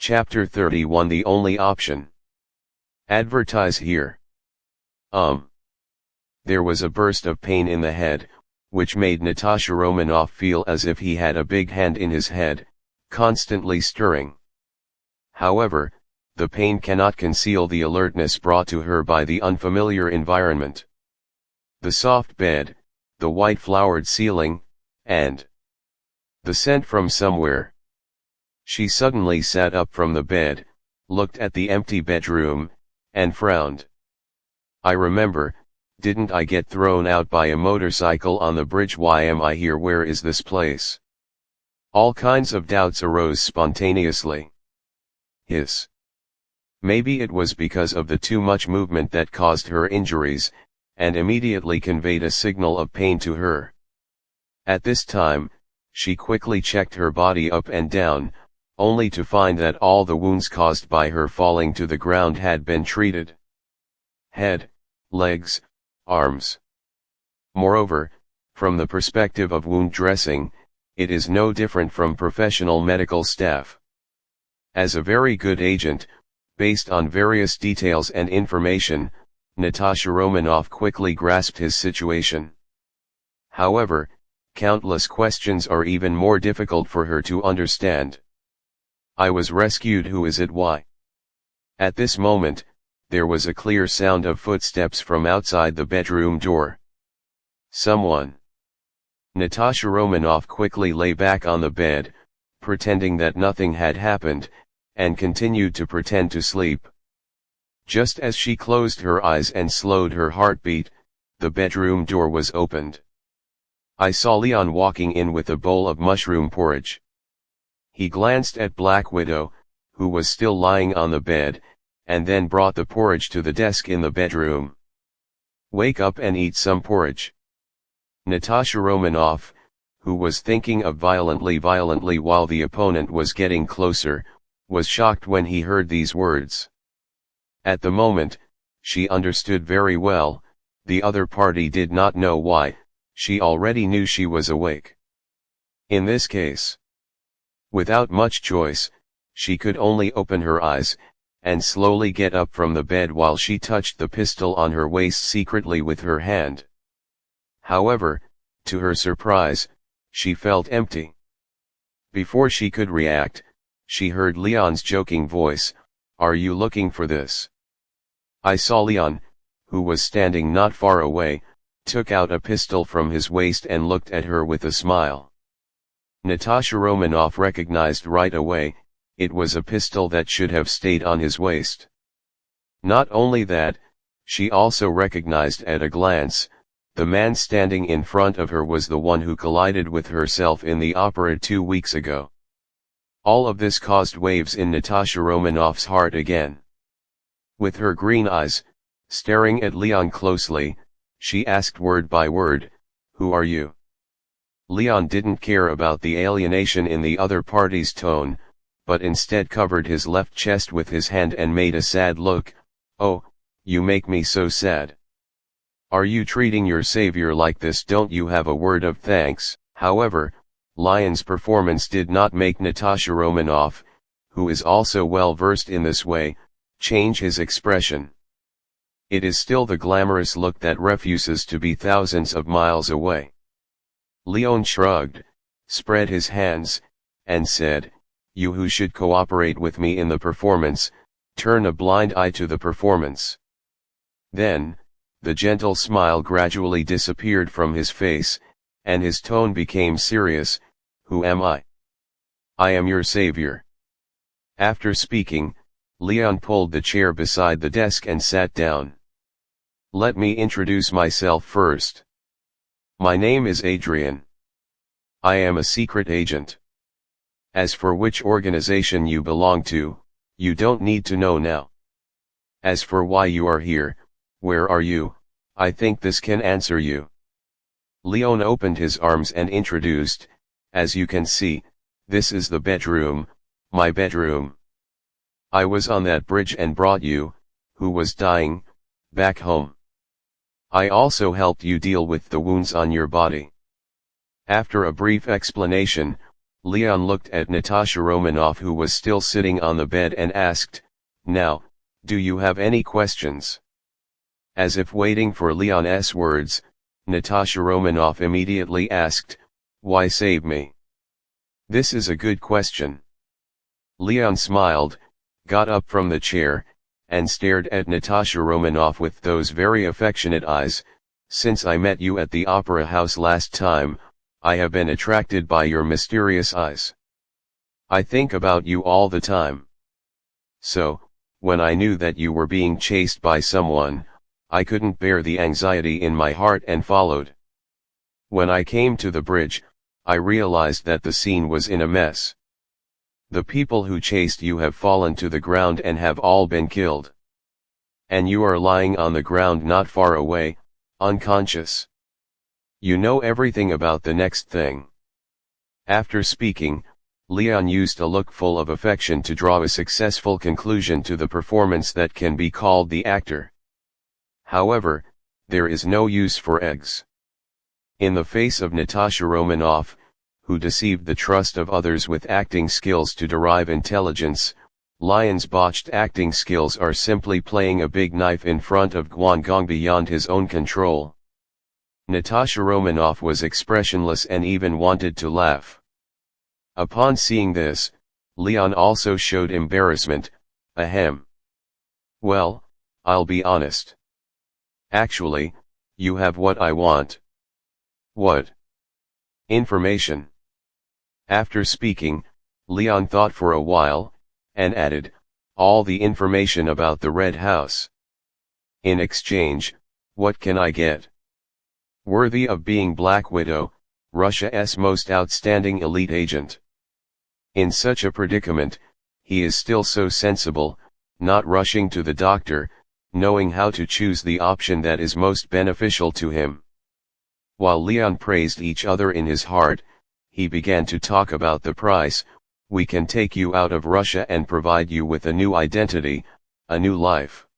Chapter 31 The Only Option. Advertise here. There was a burst of pain in the head, which made Natasha Romanoff feel as if he had a big hand in his head, constantly stirring. However, the pain cannot conceal the alertness brought to her by the unfamiliar environment. The soft bed, the white flowered ceiling, and the scent from somewhere. She suddenly sat up from the bed, looked at the empty bedroom, and frowned. I remember, didn't I get thrown out by a motorcycle on the bridge? Why am I here? Where is this place? All kinds of doubts arose spontaneously. Hiss. Maybe it was because of the too much movement that caused her injuries, and immediately conveyed a signal of pain to her. At this time, she quickly checked her body up and down, only to find that all the wounds caused by her falling to the ground had been treated. Head, legs, arms. Moreover, from the perspective of wound dressing, it is no different from professional medical staff. As a very good agent, based on various details and information, Natasha Romanoff quickly grasped his situation. However, countless questions are even more difficult for her to understand. I was rescued. Who is it? Why? At this moment, there was a clear sound of footsteps from outside the bedroom door. Someone. Natasha Romanoff quickly lay back on the bed, pretending that nothing had happened, and continued to pretend to sleep. Just as she closed her eyes and slowed her heartbeat, the bedroom door was opened. I saw Leon walking in with a bowl of mushroom porridge. He glanced at Black Widow, who was still lying on the bed, and then brought the porridge to the desk in the bedroom. "Wake up and eat some porridge." Natasha Romanoff, who was thinking of violently while the opponent was getting closer, was shocked when he heard these words. At the moment, she understood very well, the other party did not know why, she already knew she was awake. In this case, without much choice, she could only open her eyes, and slowly get up from the bed while she touched the pistol on her waist secretly with her hand. However, to her surprise, she felt empty. Before she could react, she heard Leon's joking voice, "Are you looking for this?" I saw Leon, who was standing not far away, took out a pistol from his waist and looked at her with a smile. Natasha Romanoff recognized right away, it was a pistol that should have stayed on his waist. Not only that, she also recognized at a glance, the man standing in front of her was the one who collided with herself in the opera 2 weeks ago. All of this caused waves in Natasha Romanoff's heart again. With her green eyes, staring at Leon closely, she asked word by word, "Who are you?" Leon didn't care about the alienation in the other party's tone, but instead covered his left chest with his hand and made a sad look. "Oh, you make me so sad. Are you treating your savior like this? Don't you have a word of thanks?" However, Leon's performance did not make Natasha Romanoff, who is also well versed in this way, change his expression. It is still the glamorous look that refuses to be thousands of miles away. Leon shrugged, spread his hands, and said, "You who should cooperate with me in the performance, turn a blind eye to the performance." Then, the gentle smile gradually disappeared from his face, and his tone became serious. "Who am I?" "I am your savior." After speaking, Leon pulled the chair beside the desk and sat down. "Let me introduce myself first. My name is Adrian. I am a secret agent. As for which organization you belong to, you don't need to know now. As for why you are here, where are you, I think this can answer you." Leon opened his arms and introduced, "As you can see, this is the bedroom, my bedroom. I was on that bridge and brought you, who was dying, back home. I also helped you deal with the wounds on your body." After a brief explanation, Leon looked at Natasha Romanoff, who was still sitting on the bed, and asked, "Now, do you have any questions?" As if waiting for Leon's words, Natasha Romanoff immediately asked, "Why save me? This is a good question." Leon smiled, got up from the chair, and stared at Natasha Romanoff with those very affectionate eyes. "Since I met you at the opera house last time, I have been attracted by your mysterious eyes. I think about you all the time. So, when I knew that you were being chased by someone, I couldn't bear the anxiety in my heart and followed. When I came to the bridge, I realized that the scene was in a mess. The people who chased you have fallen to the ground and have all been killed. And you are lying on the ground not far away, unconscious. You know everything about the next thing." After speaking, Leon used a look full of affection to draw a successful conclusion to the performance that can be called the actor. However, there is no use for eggs. In the face of Natasha Romanoff, who deceived the trust of others with acting skills to derive intelligence, Lion's botched acting skills are simply playing a big knife in front of Guangong beyond his own control. Natasha Romanoff was expressionless and even wanted to laugh. Upon seeing this, Leon also showed embarrassment. Ahem. "Well, I'll be honest. Actually, you have what I want." "What?" "Information." After speaking, Leon thought for a while, and added, "All the information about the Red House. In exchange, what can I get?" "Worthy of being Black Widow, Russia's most outstanding elite agent." In such a predicament, he is still so sensible, not rushing to the doctor, knowing how to choose the option that is most beneficial to him. While Leon praised each other in his heart, he began to talk about the price. "We can take you out of Russia and provide you with a new identity, a new life."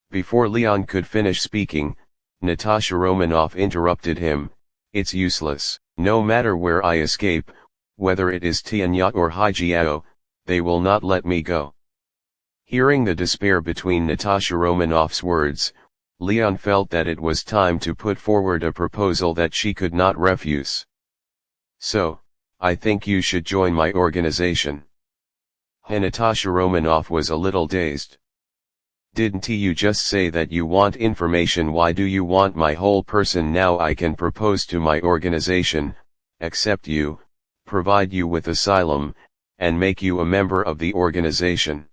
Before Leon could finish speaking, Natasha Romanoff interrupted him. "It's useless. No matter where I escape, whether it is Tianya or Haijiao, they will not let me go." Hearing the despair between Natasha Romanoff's words, Leon felt that it was time to put forward a proposal that she could not refuse. "So, I think you should join my organization." Natasha Romanoff was a little dazed. "Didn't you just say that you want information? Why do you want my whole person now? I can propose to my organization, accept you, provide you with asylum, and make you a member of the organization.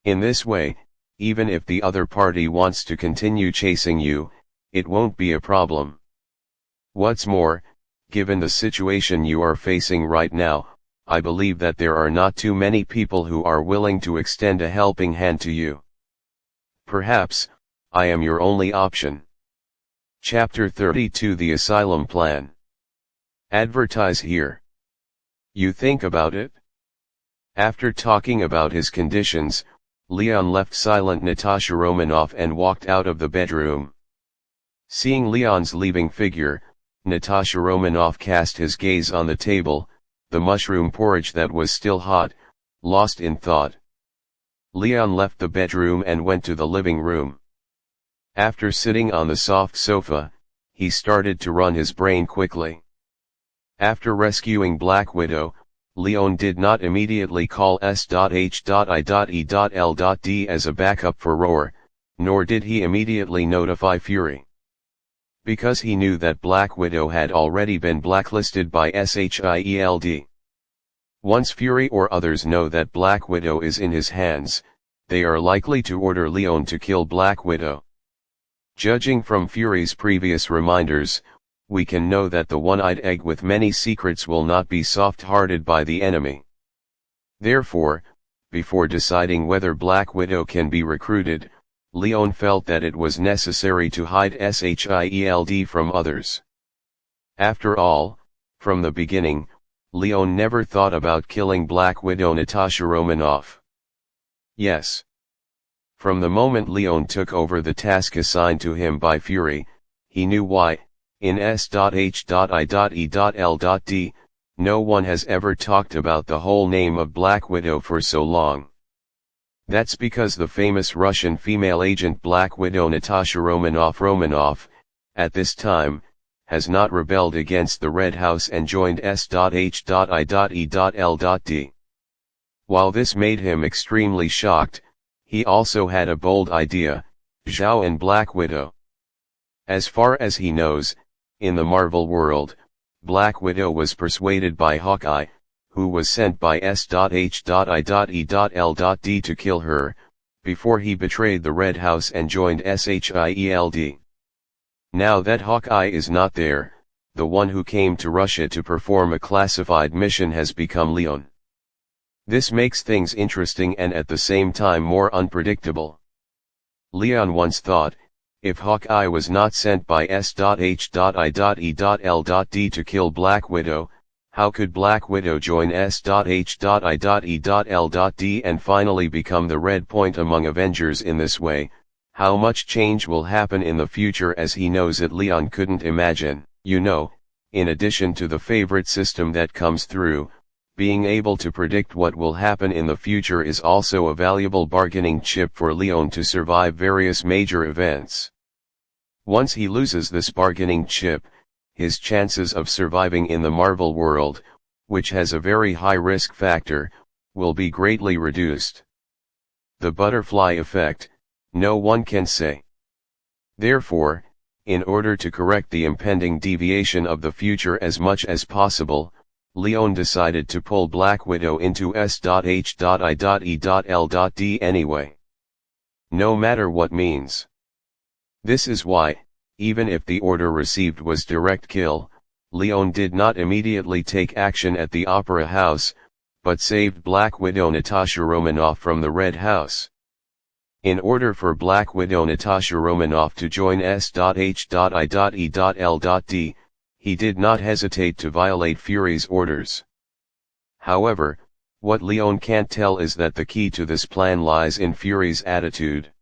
In this way, even if the other party wants to continue chasing you, it won't be a problem. What's more, given the situation you are facing right now, I believe that there are not too many people who are willing to extend a helping hand to you. Perhaps, I am your only option." Chapter 32: The Asylum Plan. Advertise here. You think about it? After talking about his conditions, Leon left silent Natasha Romanoff and walked out of the bedroom. Seeing Leon's leaving figure, Natasha Romanoff cast his gaze on the table, the mushroom porridge that was still hot, lost in thought. Leon left the bedroom and went to the living room. After sitting on the soft sofa, he started to run his brain quickly. After rescuing Black Widow, Leon did not immediately call S.H.I.E.L.D. as a backup for Roar, nor did he immediately notify Fury. Because he knew that Black Widow had already been blacklisted by SHIELD. Once Fury or others know that Black Widow is in his hands, they are likely to order Leon to kill Black Widow. Judging from Fury's previous reminders, we can know that the one-eyed egg with many secrets will not be soft-hearted by the enemy. Therefore, before deciding whether Black Widow can be recruited, Leon felt that it was necessary to hide SHIELD from others. After all, from the beginning, Leon never thought about killing Black Widow Natasha Romanoff. Yes. From the moment Leon took over the task assigned to him by Fury, he knew why. In S.H.I.E.L.D., No one has ever talked about the whole name of Black Widow for so long. That's because the famous Russian female agent Black Widow Natasha Romanoff, at this time, has not rebelled against the Red House and joined S.H.I.E.L.D. While this made him extremely shocked, he also had a bold idea: Zhao and Black Widow. As far as he knows, in the Marvel world, Black Widow was persuaded by Hawkeye, who was sent by S.H.I.E.L.D. to kill her, before he betrayed the Red House and joined SHIELD. Now that Hawkeye is not there, the one who came to Russia to perform a classified mission has become Leon. This makes things interesting and at the same time more unpredictable. Leon once thought, if Hawkeye was not sent by S.H.I.E.L.D. to kill Black Widow, how could Black Widow join S.H.I.E.L.D. and finally become the red point among Avengers in this way? How much change will happen in the future as he knows it? Leon couldn't imagine. In addition to the favorite system that comes through, being able to predict what will happen in the future is also a valuable bargaining chip for Leon to survive various major events. Once he loses this bargaining chip, his chances of surviving in the Marvel world, which has a very high risk factor, will be greatly reduced. The butterfly effect, no one can say. Therefore, in order to correct the impending deviation of the future as much as possible, Leon decided to pull Black Widow into S.H.I.E.L.D. anyway. No matter what means. This is why, even if the order received was direct kill, Leon did not immediately take action at the Opera House, but saved Black Widow Natasha Romanoff from the Red House. In order for Black Widow Natasha Romanoff to join S.H.I.E.L.D., he did not hesitate to violate Fury's orders. However, what Leon can't tell is that the key to this plan lies in Fury's attitude.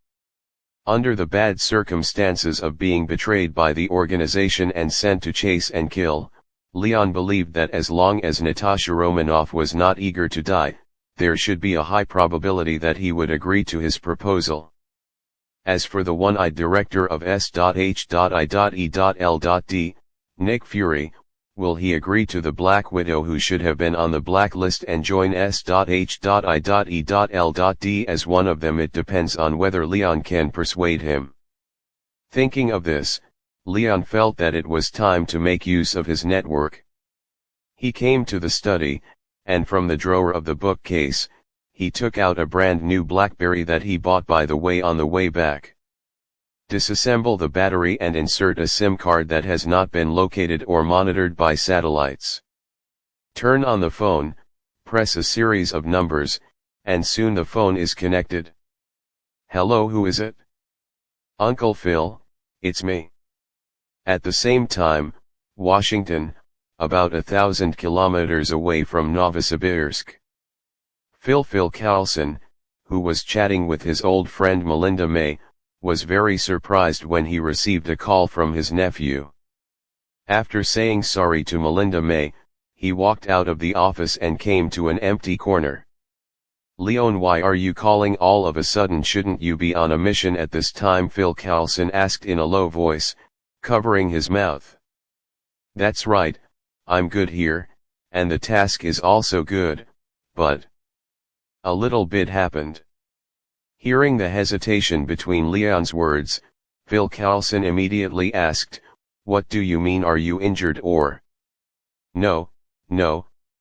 Under the bad circumstances of being betrayed by the organization and sent to chase and kill, Leon believed that as long as Natasha Romanoff was not eager to die, there should be a high probability that he would agree to his proposal. As for the one-eyed director of S.H.I.E.L.D., Nick Fury, will he agree to the Black Widow who should have been on the blacklist and join S.H.I.E.L.D. as one of them? It depends on whether Leon can persuade him. Thinking of this, Leon felt that it was time to make use of his network. He came to the study, and from the drawer of the bookcase, he took out a brand new BlackBerry that he bought by the way on the way back. Disassemble the battery and insert a SIM card that has not been located or monitored by satellites. Turn on the phone, press a series of numbers, and soon the phone is connected. Hello, who is it? Uncle Phil, it's me. At the same time, Washington, about 1,000 kilometers away from Novosibirsk. Phil Coulson, who was chatting with his old friend Melinda May, was very surprised when he received a call from his nephew. After saying sorry to Melinda May, he walked out of the office and came to an empty corner. Leon, why are you calling all of a sudden? Shouldn't you be on a mission at this time? Phil Coulson asked in a low voice, covering his mouth. That's right, I'm good here, and the task is also good, but a little bit happened. Hearing the hesitation between Leon's words, Phil Coulson immediately asked, what do you mean? Are you injured or? No,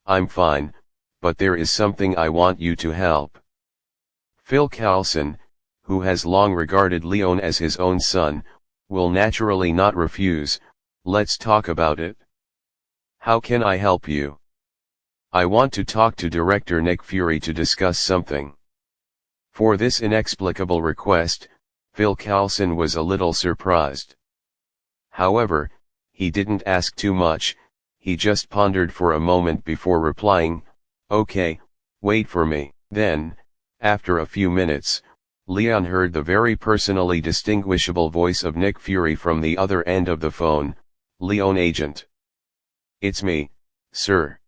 I'm fine, but there is something I want you to help. Phil Coulson, who has long regarded Leon as his own son, will naturally not refuse. Let's talk about it. How can I help you? I want to talk to director Nick Fury to discuss something. For this inexplicable request, Phil Coulson was a little surprised. However, he didn't ask too much, he just pondered for a moment before replying, okay, wait for me. Then, after a few minutes, Leon heard the very personally distinguishable voice of Nick Fury from the other end of the phone. Leon, agent. It's me, sir.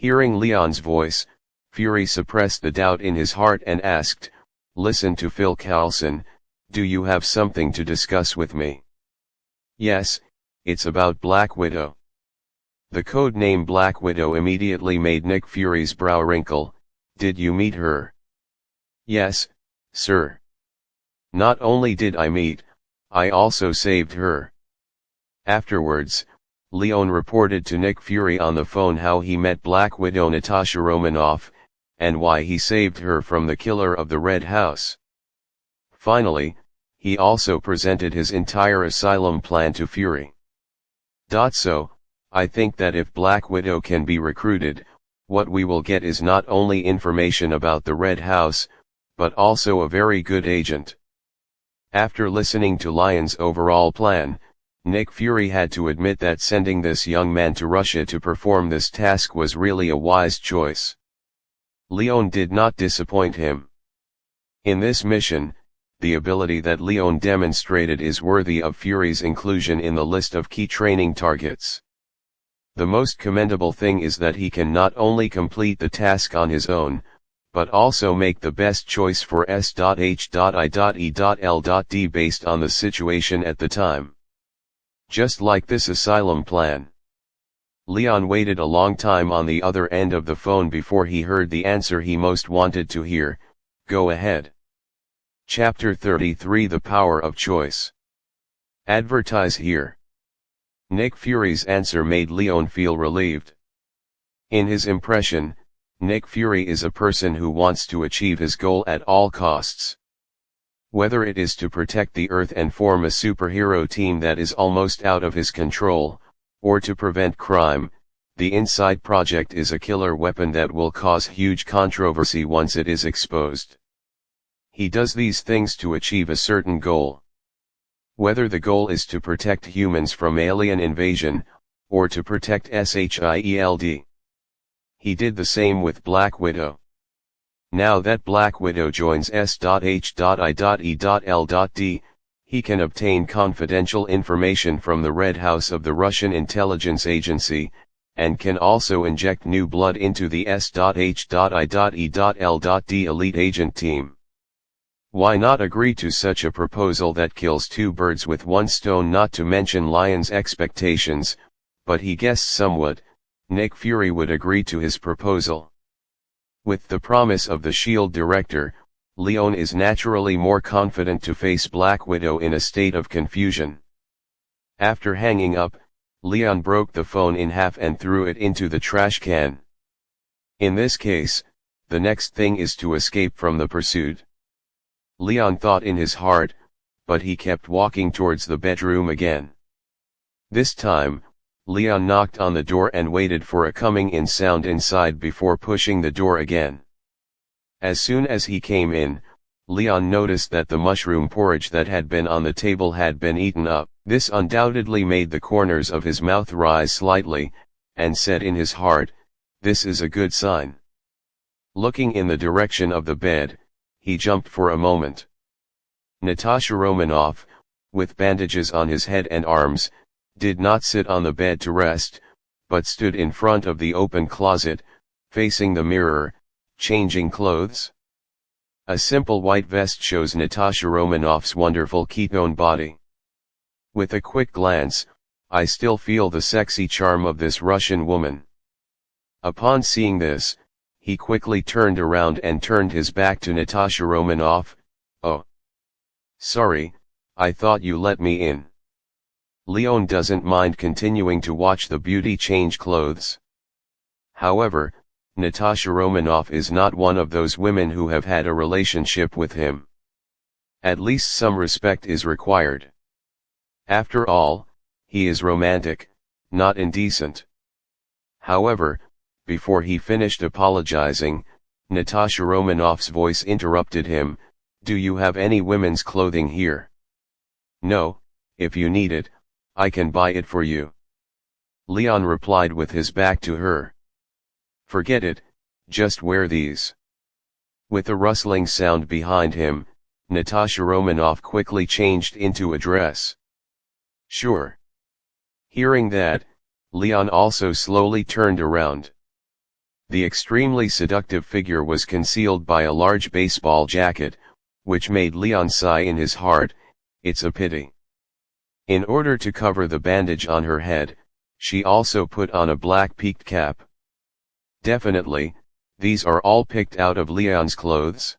Hearing Leon's voice, Fury suppressed the doubt in his heart and asked, "Listen to Phil Coulson, do you have something to discuss with me?" "Yes, it's about Black Widow." The code name Black Widow immediately made Nick Fury's brow wrinkle. "Did you meet her?" "Yes, sir. Not only did I meet, I also saved her." Afterwards, Leon reported to Nick Fury on the phone how he met Black Widow Natasha Romanoff, and why he saved her from the killer of the Red House. Finally, he also presented his entire asylum plan to Fury. So, I think that if Black Widow can be recruited, what we will get is not only information about the Red House, but also a very good agent. After listening to Lyon's overall plan, Nick Fury had to admit that sending this young man to Russia to perform this task was really a wise choice. Leon did not disappoint him. In this mission, the ability that Leon demonstrated is worthy of Fury's inclusion in the list of key training targets. The most commendable thing is that he can not only complete the task on his own, but also make the best choice for S.H.I.E.L.D. based on the situation at the time. Just like this asylum plan. Leon waited a long time on the other end of the phone before he heard the answer he most wanted to hear. Go ahead. Chapter 33: The Power of Choice. Advertise here. Nick Fury's answer made Leon feel relieved. In his impression, Nick Fury is a person who wants to achieve his goal at all costs. Whether it is to protect the Earth and form a superhero team that is almost out of his control, or to prevent crime, the Inside Project is a killer weapon that will cause huge controversy once it is exposed. He does these things to achieve a certain goal. Whether the goal is to protect humans from alien invasion, or to protect SHIELD. He did the same with Black Widow. Now that Black Widow joins S.H.I.E.L.D., he can obtain confidential information from the Red House of the Russian intelligence agency, and can also inject new blood into the S.H.I.E.L.D. elite agent team. Why not agree to such a proposal that kills two birds with one stone? Not to mention Lyon's expectations, but he guessed somewhat, Nick Fury would agree to his proposal. With the promise of the S.H.I.E.L.D. director, Leon is naturally more confident to face Black Widow in a state of confusion. After hanging up, Leon broke the phone in half and threw it into the trash can. In this case, the next thing is to escape from the pursuit. Leon thought in his heart, but he kept walking towards the bedroom again. This time, Leon knocked on the door and waited for a coming-in sound inside before pushing the door again. As soon as he came in, Leon noticed that the mushroom porridge that had been on the table had been eaten up. This undoubtedly made the corners of his mouth rise slightly, and said in his heart, "This is a good sign." Looking in the direction of the bed, he jumped for a moment. Natasha Romanoff, with bandages on his head and arms, did not sit on the bed to rest, but stood in front of the open closet, facing the mirror, changing clothes. A simple white vest shows Natasha Romanoff's wonderful ketone body. With a quick glance, I still feel the sexy charm of this Russian woman. Upon seeing this, he quickly turned around and turned his back to Natasha Romanoff. "Oh. Sorry, I thought you let me in." Leon doesn't mind continuing to watch the beauty change clothes. However, Natasha Romanoff is not one of those women who have had a relationship with him. At least some respect is required. After all, he is romantic, not indecent. However, before he finished apologizing, Natasha Romanoff's voice interrupted him. "Do you have any women's clothing here?" "No, if you need it, I can buy it for you." Leon replied with his back to her. "Forget it, just wear these." With a rustling sound behind him, Natasha Romanoff quickly changed into a dress. "Sure." Hearing that, Leon also slowly turned around. The extremely seductive figure was concealed by a large baseball jacket, which made Leon sigh in his heart, "It's a pity." In order to cover the bandage on her head, she also put on a black peaked cap. Definitely, these are all picked out of Leon's clothes.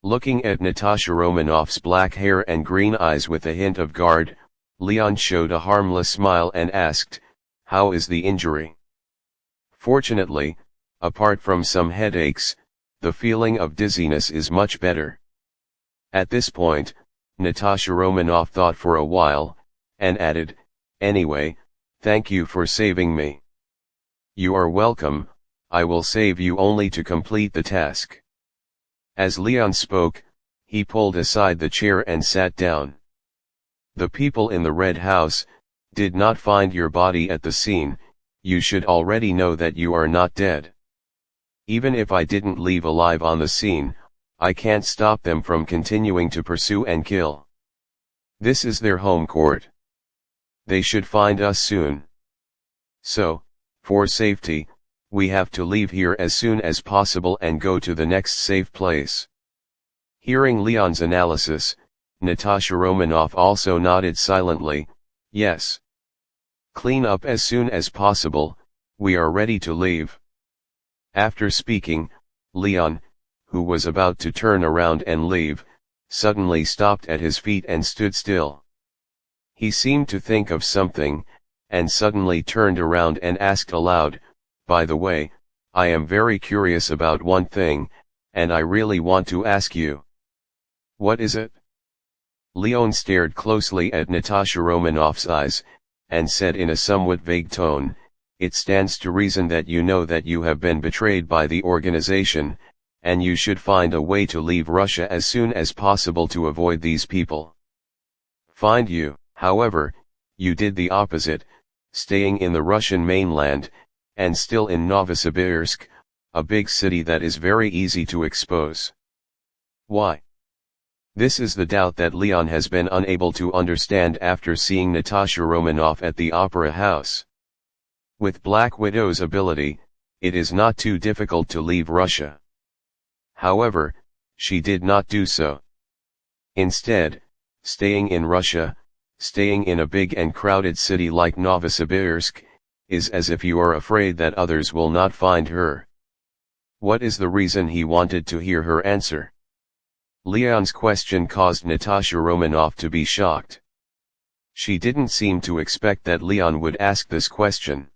Looking at Natasha Romanoff's black hair and green eyes with a hint of guard, Leon showed a harmless smile and asked, "How is the injury?" "Fortunately, apart from some headaches, the feeling of dizziness is much better." At this point, Natasha Romanoff thought for a while, and added, "Anyway, thank you for saving me." "You are welcome, I will save you only to complete the task." As Leon spoke, he pulled aside the chair and sat down. "The people in the Red House did not find your body at the scene. You should already know that you are not dead. Even if I didn't leave alive on the scene, I can't stop them from continuing to pursue and kill. This is their home court. They should find us soon. So, for safety, we have to leave here as soon as possible and go to the next safe place." Hearing Leon's analysis, Natasha Romanoff also nodded silently, "Yes. Clean up as soon as possible, we are ready to leave." After speaking, Leon, who was about to turn around and leave, suddenly stopped at his feet and stood still. He seemed to think of something, and suddenly turned around and asked aloud, "By the way, I am very curious about one thing, and I really want to ask you." "What is it?" Leon stared closely at Natasha Romanoff's eyes, and said in a somewhat vague tone, "It stands to reason that you know that you have been betrayed by the organization, and you should find a way to leave Russia as soon as possible to avoid these people." "Find you?" "However, you did the opposite, staying in the Russian mainland, and still in Novosibirsk, a big city that is very easy to expose." "Why?" This is the doubt that Leon has been unable to understand after seeing Natasha Romanoff at the Opera House. With Black Widow's ability, it is not too difficult to leave Russia. However, she did not do so. Instead, staying in Russia, staying in a big and crowded city like Novosibirsk, is as if you are afraid that others will not find her. What is the reason? He wanted to hear her answer. Leon's question caused Natasha Romanoff to be shocked. She didn't seem to expect that Leon would ask this question.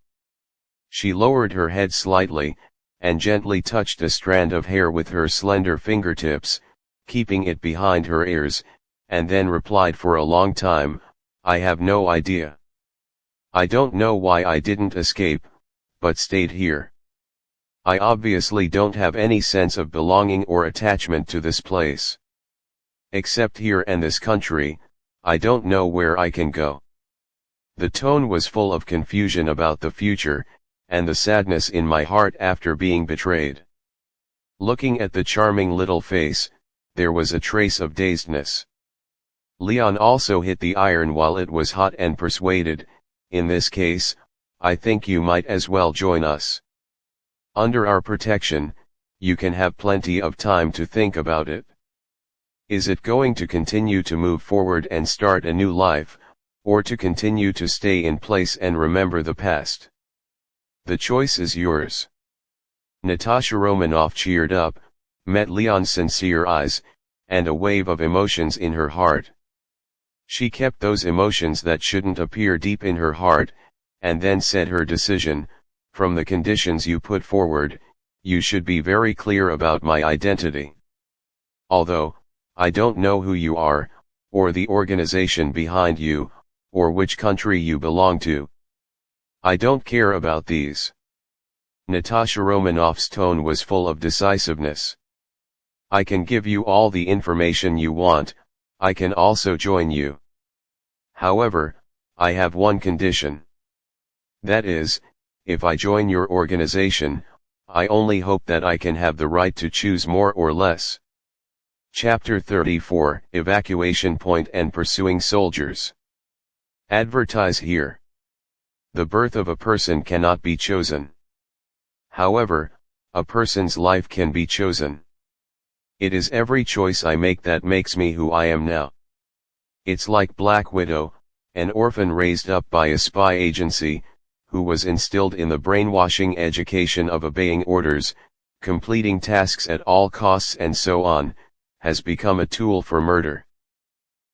She lowered her head slightly, and gently touched a strand of hair with her slender fingertips, keeping it behind her ears, and then replied for a long time, "I have no idea. I don't know why I didn't escape, but stayed here. I obviously don't have any sense of belonging or attachment to this place. Except here and this country, I don't know where I can go." The tone was full of confusion about the future, and the sadness in my heart after being betrayed. Looking at the charming little face, there was a trace of dazedness. Leon also hit the iron while it was hot and persuaded, "In this case, I think you might as well join us. Under our protection, you can have plenty of time to think about it. Is it going to continue to move forward and start a new life, or to continue to stay in place and remember the past? The choice is yours." Natasha Romanoff cheered up, met Leon's sincere eyes, and a wave of emotions in her heart. She kept those emotions that shouldn't appear deep in her heart, and then said her decision, "From the conditions you put forward, you should be very clear about my identity. Although, I don't know who you are, or the organization behind you, or which country you belong to. I don't care about these." Natasha Romanoff's tone was full of decisiveness. "I can give you all the information you want, I can also join you. However, I have one condition. That is, if I join your organization, I only hope that I can have the right to choose more or less." Chapter 34, Evacuation Point and Pursuing Soldiers. Advertise here. The birth of a person cannot be chosen. However, a person's life can be chosen. It is every choice I make that makes me who I am now. It's like Black Widow, an orphan raised up by a spy agency, who was instilled in the brainwashing education of obeying orders, completing tasks at all costs and so on, has become a tool for murder.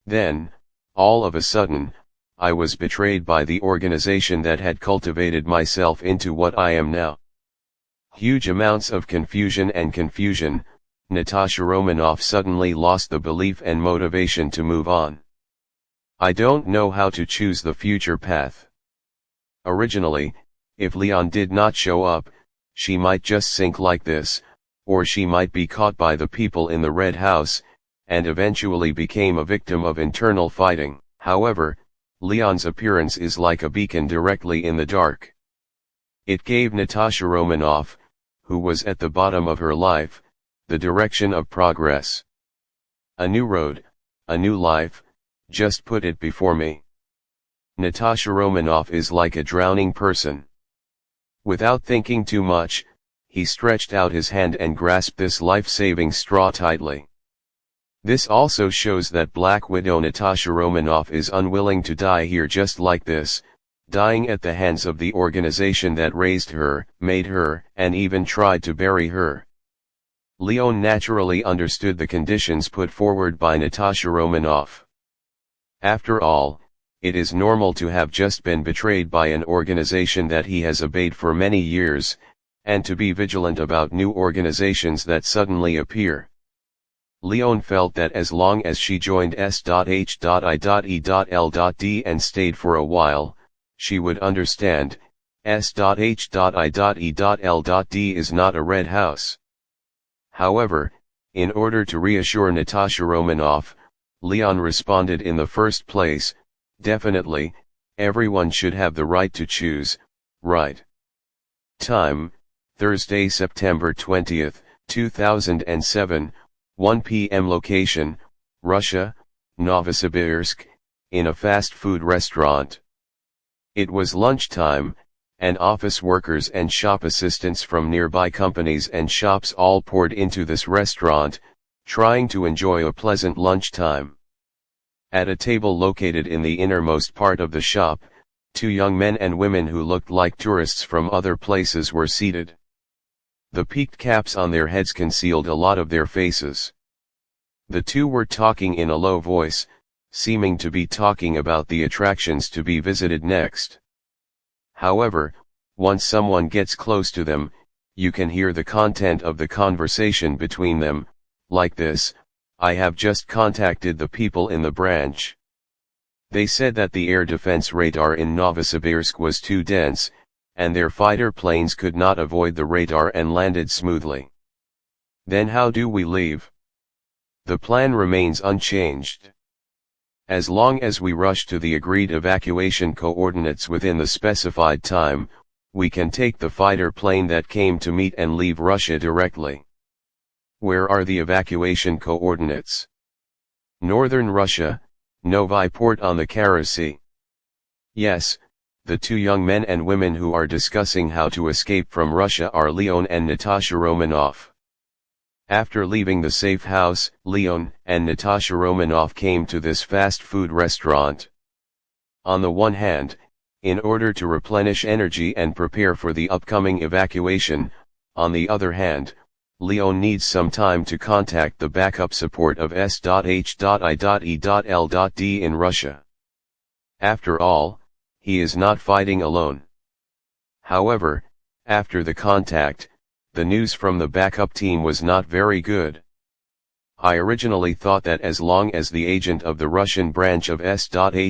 Then, all of a sudden, I was betrayed by the organization that had cultivated myself into what I am now. Huge amounts of confusion, Natasha Romanoff suddenly lost the belief and motivation to move on. I don't know how to choose the future path. Originally, if Leon did not show up, she might just sink like this, or she might be caught by the people in the Red House, and eventually became a victim of internal fighting. However, Leon's appearance is like a beacon directly in the dark. It gave Natasha Romanoff, who was at the bottom of her life, the direction of progress. A new road, a new life, just put it before me. Natasha Romanoff is like a drowning person. Without thinking too much, he stretched out his hand and grasped this life-saving straw tightly. This also shows that Black Widow Natasha Romanoff is unwilling to die here just like this, dying at the hands of the organization that raised her, made her, and even tried to bury her. Leon naturally understood the conditions put forward by Natasha Romanoff. After all, it is normal to have just been betrayed by an organization that he has obeyed for many years, and to be vigilant about new organizations that suddenly appear. Leon felt that as long as she joined S.H.I.E.L.D. and stayed for a while, she would understand, S.H.I.E.L.D. is not a red house. However, in order to reassure Natasha Romanoff, Leon responded in the first place, definitely, everyone should have the right to choose, right? Time, Thursday, September 20, 2007, 1 p.m. Location, Russia, Novosibirsk, in a fast food restaurant. It was lunchtime, and office workers and shop assistants from nearby companies and shops all poured into this restaurant, trying to enjoy a pleasant lunchtime. At a table located in the innermost part of the shop, two young men and women who looked like tourists from other places were seated. The peaked caps on their heads concealed a lot of their faces. The two were talking in a low voice, seeming to be talking about the attractions to be visited next. However, once someone gets close to them, you can hear the content of the conversation between them, like this: I have just contacted the people in the branch. They said that the air defense radar in Novosibirsk was too dense, and their fighter planes could not avoid the radar and landed smoothly. Then how do we leave? The plan remains unchanged. As long as we rush to the agreed evacuation coordinates within the specified time, we can take the fighter plane that came to meet and leave Russia directly. Where are the evacuation coordinates? Northern Russia, Novi Port on the Kara Sea. Yes, the two young men and women who are discussing how to escape from Russia are Leon and Natasha Romanoff. After leaving the safe house, Leon and Natasha Romanoff came to this fast food restaurant. On the one hand, in order to replenish energy and prepare for the upcoming evacuation, on the other hand, Leon needs some time to contact the backup support of S.H.I.E.L.D. in Russia. After all, he is not fighting alone. However, after the contact, the news from the backup team was not very good. I originally thought that as long as the agent of the Russian branch of S.H.I.E.L.D.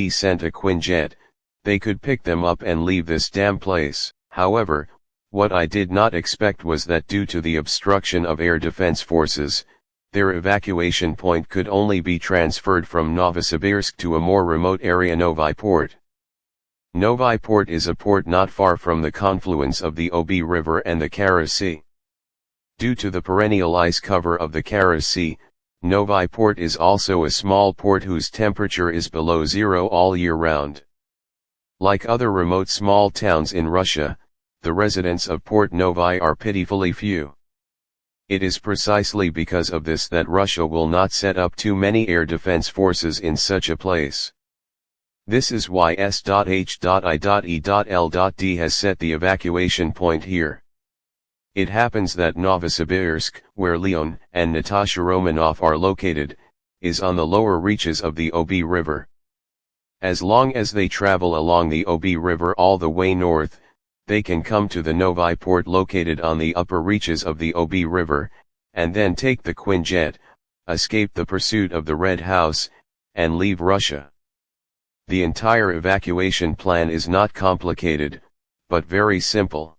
sent a Quinjet, they could pick them up and leave this damn place. However, what I did not expect was that due to the obstruction of air defense forces, their evacuation point could only be transferred from Novosibirsk to a more remote area, Novi Port. Novi Port is a port not far from the confluence of the Obi River and the Kara Sea. Due to the perennial ice cover of the Kara Sea, Novi Port is also a small port whose temperature is below zero all year round. Like other remote small towns in Russia, the residents of Port Novi are pitifully few. It is precisely because of this that Russia will not set up too many air defense forces in such a place. This is why S.H.I.E.L.D. has set the evacuation point here. It happens that Novosibirsk, where Leon and Natasha Romanoff are located, is on the lower reaches of the Obi River. As long as they travel along the Obi River all the way north, they can come to the Novi port located on the upper reaches of the Obi River, and then take the Quinjet, escape the pursuit of the Red House, and leave Russia. The entire evacuation plan is not complicated, but very simple.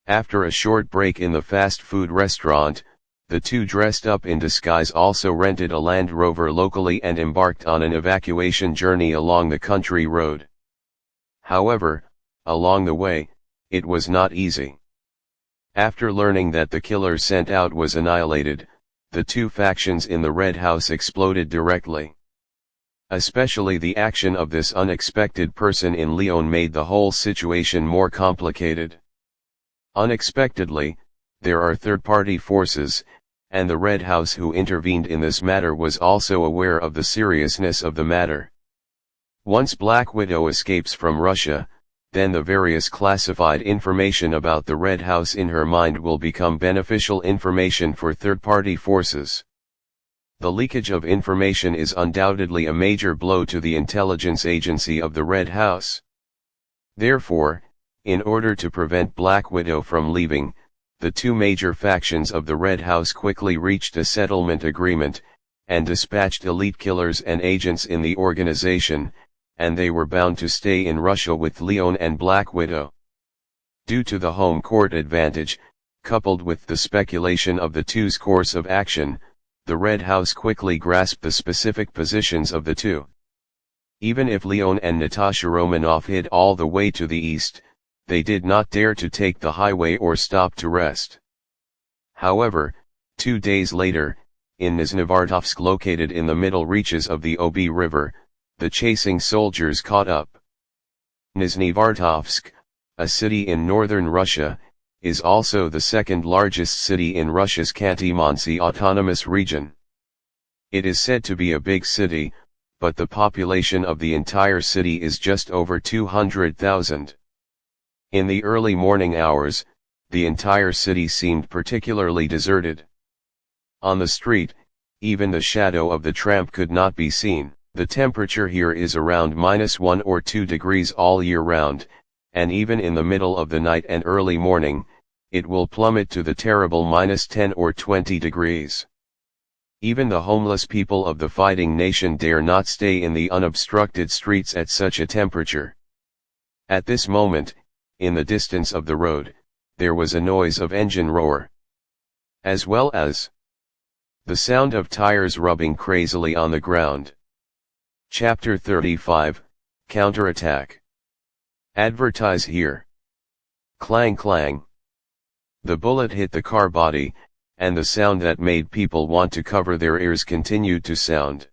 After a short break in the fast food restaurant, the two dressed up in disguise also rented a Land Rover locally and embarked on an evacuation journey along the country road. However, along the way, it was not easy. After learning that the killer sent out was annihilated, the two factions in the Red House exploded directly. Especially the action of this unexpected person in Leon made the whole situation more complicated. Unexpectedly, there are third-party forces, and the Red House who intervened in this matter was also aware of the seriousness of the matter. Once Black Widow escapes from Russia, then the various classified information about the Red House in her mind will become beneficial information for third-party forces. The leakage of information is undoubtedly a major blow to the intelligence agency of the Red House. Therefore, in order to prevent Black Widow from leaving, the two major factions of the Red House quickly reached a settlement agreement, and dispatched elite killers and agents in the organization, and they were bound to stay in Russia with Leon and Black Widow. Due to the home court advantage, coupled with the speculation of the two's course of action, the Red House quickly grasped the specific positions of the two. Even if Leon and Natasha Romanoff hid all the way to the east, they did not dare to take the highway or stop to rest. However, 2 days later, in Nizhnevartovsk located in the middle reaches of the Obi River, the chasing soldiers caught up. Nizhnevartovsk, a city in northern Russia, is also the second largest city in Russia's Khanty-Mansi autonomous region. It is said to be a big city, but the population of the entire city is just over 200,000. In the early morning hours, the entire city seemed particularly deserted. On the street, even the shadow of the tramp could not be seen. The temperature here is around -1 or 2 degrees all year round, and even in the middle of the night and early morning, it will plummet to the terrible -10 or 20 degrees. Even the homeless people of the fighting nation dare not stay in the unobstructed streets at such a temperature. At this moment, in the distance of the road, there was a noise of engine roar, as well as the sound of tires rubbing crazily on the ground. Chapter 35, Counterattack. Advertise here. Clang clang. The bullet hit the car body, and the sound that made people want to cover their ears continued to sound.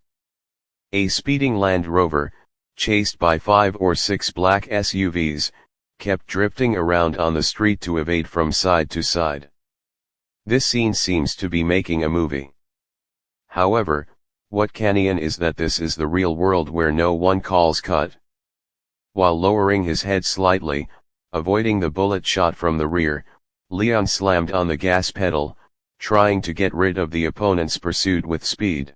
A speeding Land Rover, chased by 5 or 6 black SUVs, kept drifting around on the street to evade from side to side. This scene seems to be making a movie. However, what canyon is that this is the real world where no one calls cut. While lowering his head slightly, avoiding the bullet shot from the rear, Leon slammed on the gas pedal, trying to get rid of the opponent's pursuit with speed.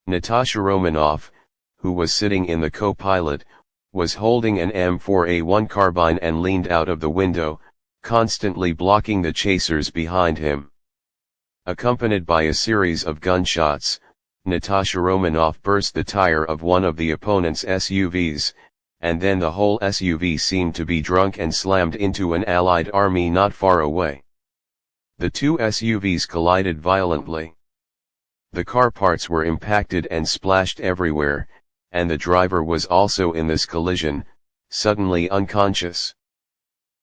Natasha Romanoff, who was sitting in the co-pilot, was holding an M4A1 carbine and leaned out of the window, constantly blocking the chasers behind him. Accompanied by a series of gunshots, Natasha Romanoff burst the tire of one of the opponent's SUVs, and then the whole SUV seemed to be drunk and slammed into an Allied army not far away. The two SUVs collided violently. The car parts were impacted and splashed everywhere, and the driver was also in this collision, suddenly unconscious.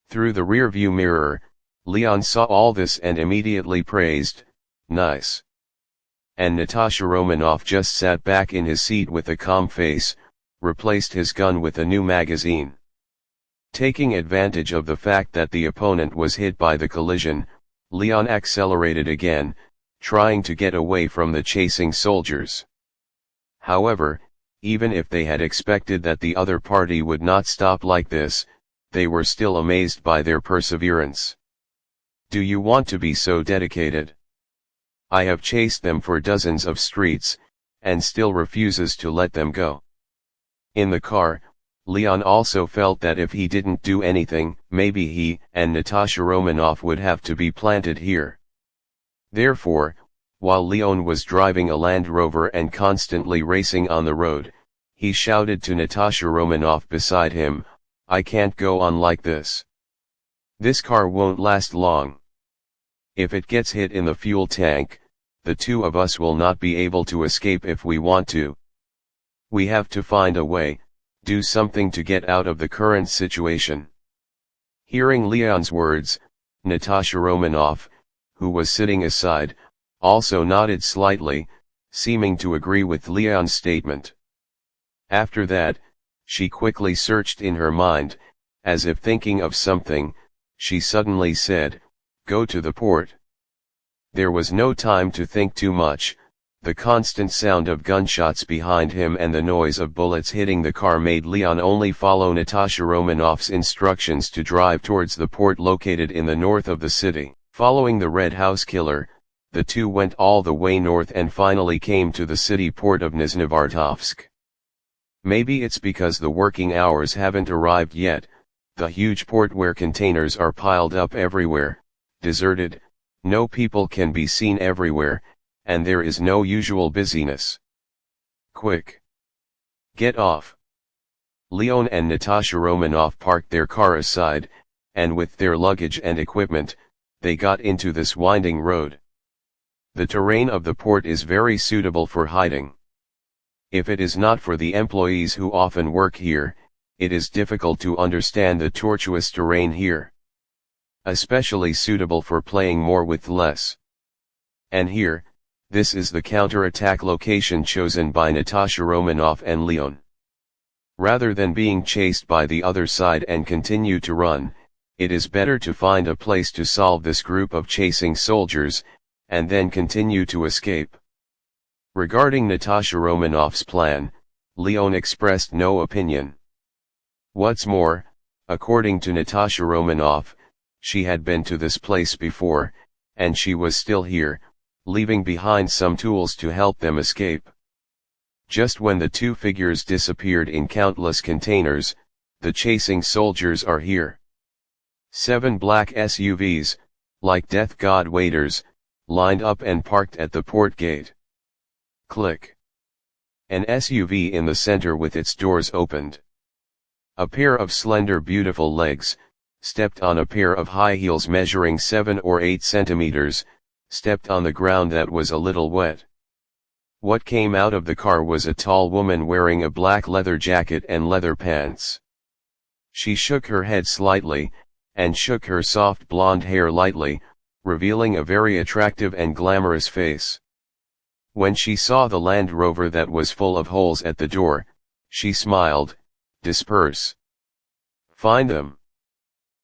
Through the rearview mirror, Leon saw all this and immediately praised, "Nice." And Natasha Romanoff just sat back in his seat with a calm face, replaced his gun with a new magazine. Taking advantage of the fact that the opponent was hit by the collision, Leon accelerated again, trying to get away from the chasing soldiers. However, even if they had expected that the other party would not stop like this, they were still amazed by their perseverance. "Do you want to be so dedicated? I have chased them for dozens of streets, and still refuses to let them go." In the car, Leon also felt that if he didn't do anything, maybe he and Natasha Romanoff would have to be planted here. Therefore, while Leon was driving a Land Rover and constantly racing on the road, he shouted to Natasha Romanoff beside him, "I can't go on like this. This car won't last long. If it gets hit in the fuel tank, the two of us will not be able to escape if we want to. We have to find a way, do something to get out of the current situation." Hearing Leon's words, Natasha Romanoff, who was sitting aside, also nodded slightly, seeming to agree with Leon's statement. After that, she quickly searched in her mind, as if thinking of something. She suddenly said, "Go to the port." There was no time to think too much. The constant sound of gunshots behind him and the noise of bullets hitting the car made Leon only follow Natasha Romanoff's instructions to drive towards the port located in the north of the city. Following the Red House killer, the two went all the way north and finally came to the city port of Nizhnevartovsk. Maybe it's because the working hours haven't arrived yet, the huge port where containers are piled up everywhere, deserted, no people can be seen everywhere, and there is no usual busyness. "Quick! Get off!" Leon and Natasha Romanoff parked their car aside, and with their luggage and equipment, they got into this winding road. The terrain of the port is very suitable for hiding. If it is not for the employees who often work here, it is difficult to understand the tortuous terrain here. Especially suitable for playing more with less. And here, this is the counter-attack location chosen by Natasha Romanoff and Leon. Rather than being chased by the other side and continue to run, it is better to find a place to solve this group of chasing soldiers, and then continue to escape. Regarding Natasha Romanoff's plan, Leon expressed no opinion. What's more, according to Natasha Romanoff, she had been to this place before, and she was still here, leaving behind some tools to help them escape. Just when the two figures disappeared in countless containers, the chasing soldiers are here. 7 black SUVs, like death god waiters, lined up and parked at the port gate. Click. An SUV in the center with its doors opened. A pair of slender beautiful legs, stepped on a pair of high heels measuring 7 or 8 centimeters, stepped on the ground that was a little wet. What came out of the car was a tall woman wearing a black leather jacket and leather pants. She shook her head slightly, and shook her soft blonde hair lightly, revealing a very attractive and glamorous face. When she saw the Land Rover that was full of holes at the door, she smiled, "Disperse. Find them."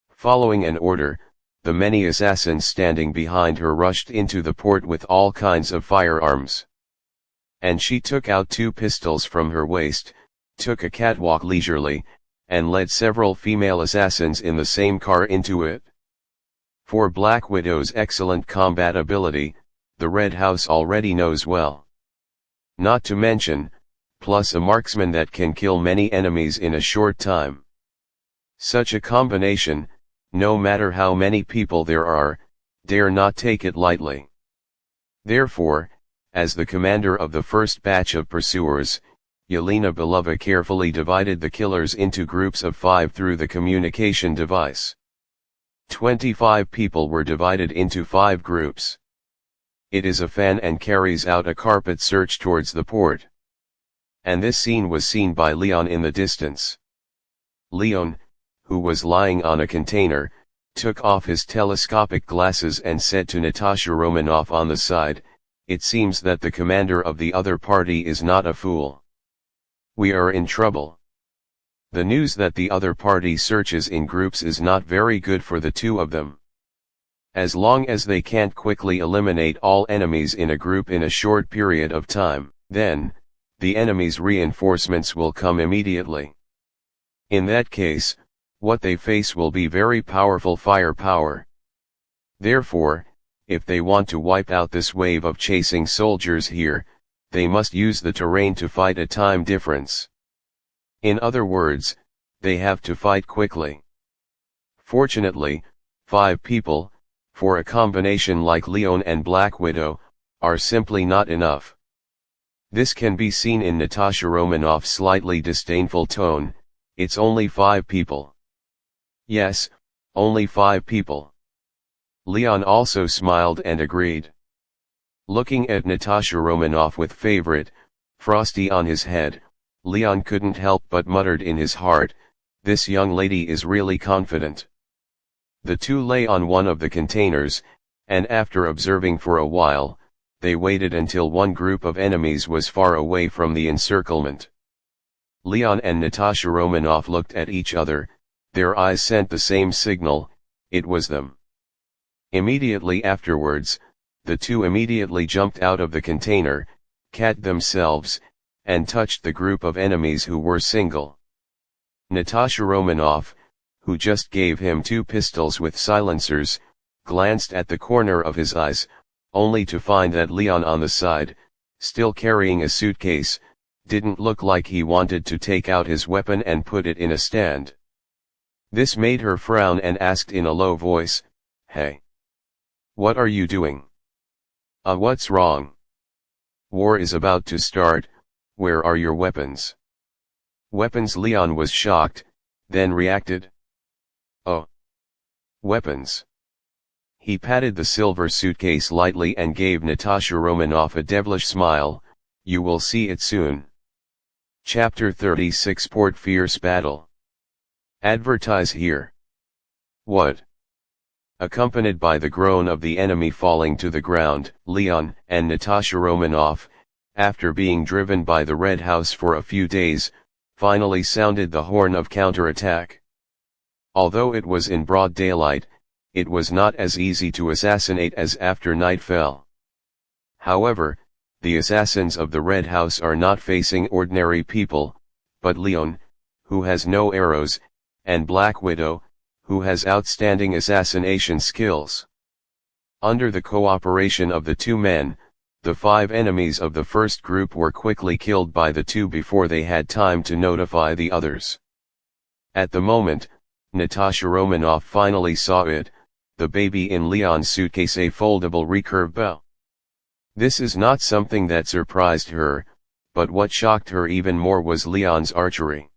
Following an order, the many assassins standing behind her rushed into the port with all kinds of firearms. And she took out 2 pistols from her waist, took a catwalk leisurely, and led several female assassins in the same car into it. For Black Widow's excellent combat ability, the Red House already knows well. Not to mention, plus a marksman that can kill many enemies in a short time. Such a combination, no matter how many people there are, dare not take it lightly. Therefore, as the commander of the first batch of pursuers, Yelena Belova carefully divided the killers into groups of 5 through the communication device. 25 people were divided into 5 groups. It is a fan and carries out a carpet search towards the port. And this scene was seen by Leon in the distance. Leon, who was lying on a container, took off his telescopic glasses and said to Natasha Romanoff on the side, "It seems that the commander of the other party is not a fool. We are in trouble." The news that the other party searches in groups is not very good for the two of them. As long as they can't quickly eliminate all enemies in a group in a short period of time, then, the enemy's reinforcements will come immediately. In that case, what they face will be very powerful firepower. Therefore, if they want to wipe out this wave of chasing soldiers here, they must use the terrain to fight a time difference. In other words, they have to fight quickly. Fortunately, 5 people, for a combination like Leon and Black Widow, are simply not enough. This can be seen in Natasha Romanoff's slightly disdainful tone. It's only 5 people. Yes, only 5 people. Leon also smiled and agreed. Looking at Natasha Romanoff with favorite, Frosty on his head, Leon couldn't help but muttered in his heart, this young lady is really confident. The two lay on one of the containers, and after observing for a while, they waited until one group of enemies was far away from the encirclement. Leon and Natasha Romanoff looked at each other, their eyes sent the same signal, it was them. Immediately afterwards, the two immediately jumped out of the container, cat themselves, and touched the group of enemies who were single. Natasha Romanoff, who just gave him 2 pistols with silencers, glanced at the corner of his eyes, only to find that Leon on the side, still carrying a suitcase, didn't look like he wanted to take out his weapon and put it in a stand. This made her frown and asked in a low voice, "Hey. What are you doing? What's wrong? War is about to start, where are your weapons?" Weapons? Leon was shocked, then reacted. Oh. Weapons. He patted the silver suitcase lightly and gave Natasha Romanoff a devilish smile, you will see it soon. Chapter 36 Port Fierce Battle. Advertise here. What? Accompanied by the groan of the enemy falling to the ground, Leon and Natasha Romanoff, after being driven by the Red House for a few days, finally sounded the horn of counterattack. Although it was in broad daylight, it was not as easy to assassinate as after night fell. However, the assassins of the Red House are not facing ordinary people, but Leon, who has no arrows, and Black Widow, who has outstanding assassination skills. Under the cooperation of the 2 men, the 5 enemies of the first group were quickly killed by the 2 before they had time to notify the others. At the moment, Natasha Romanoff finally saw it, the baby in Leon's suitcase, a foldable recurve bow. This is not something that surprised her, but what shocked her even more was Leon's archery.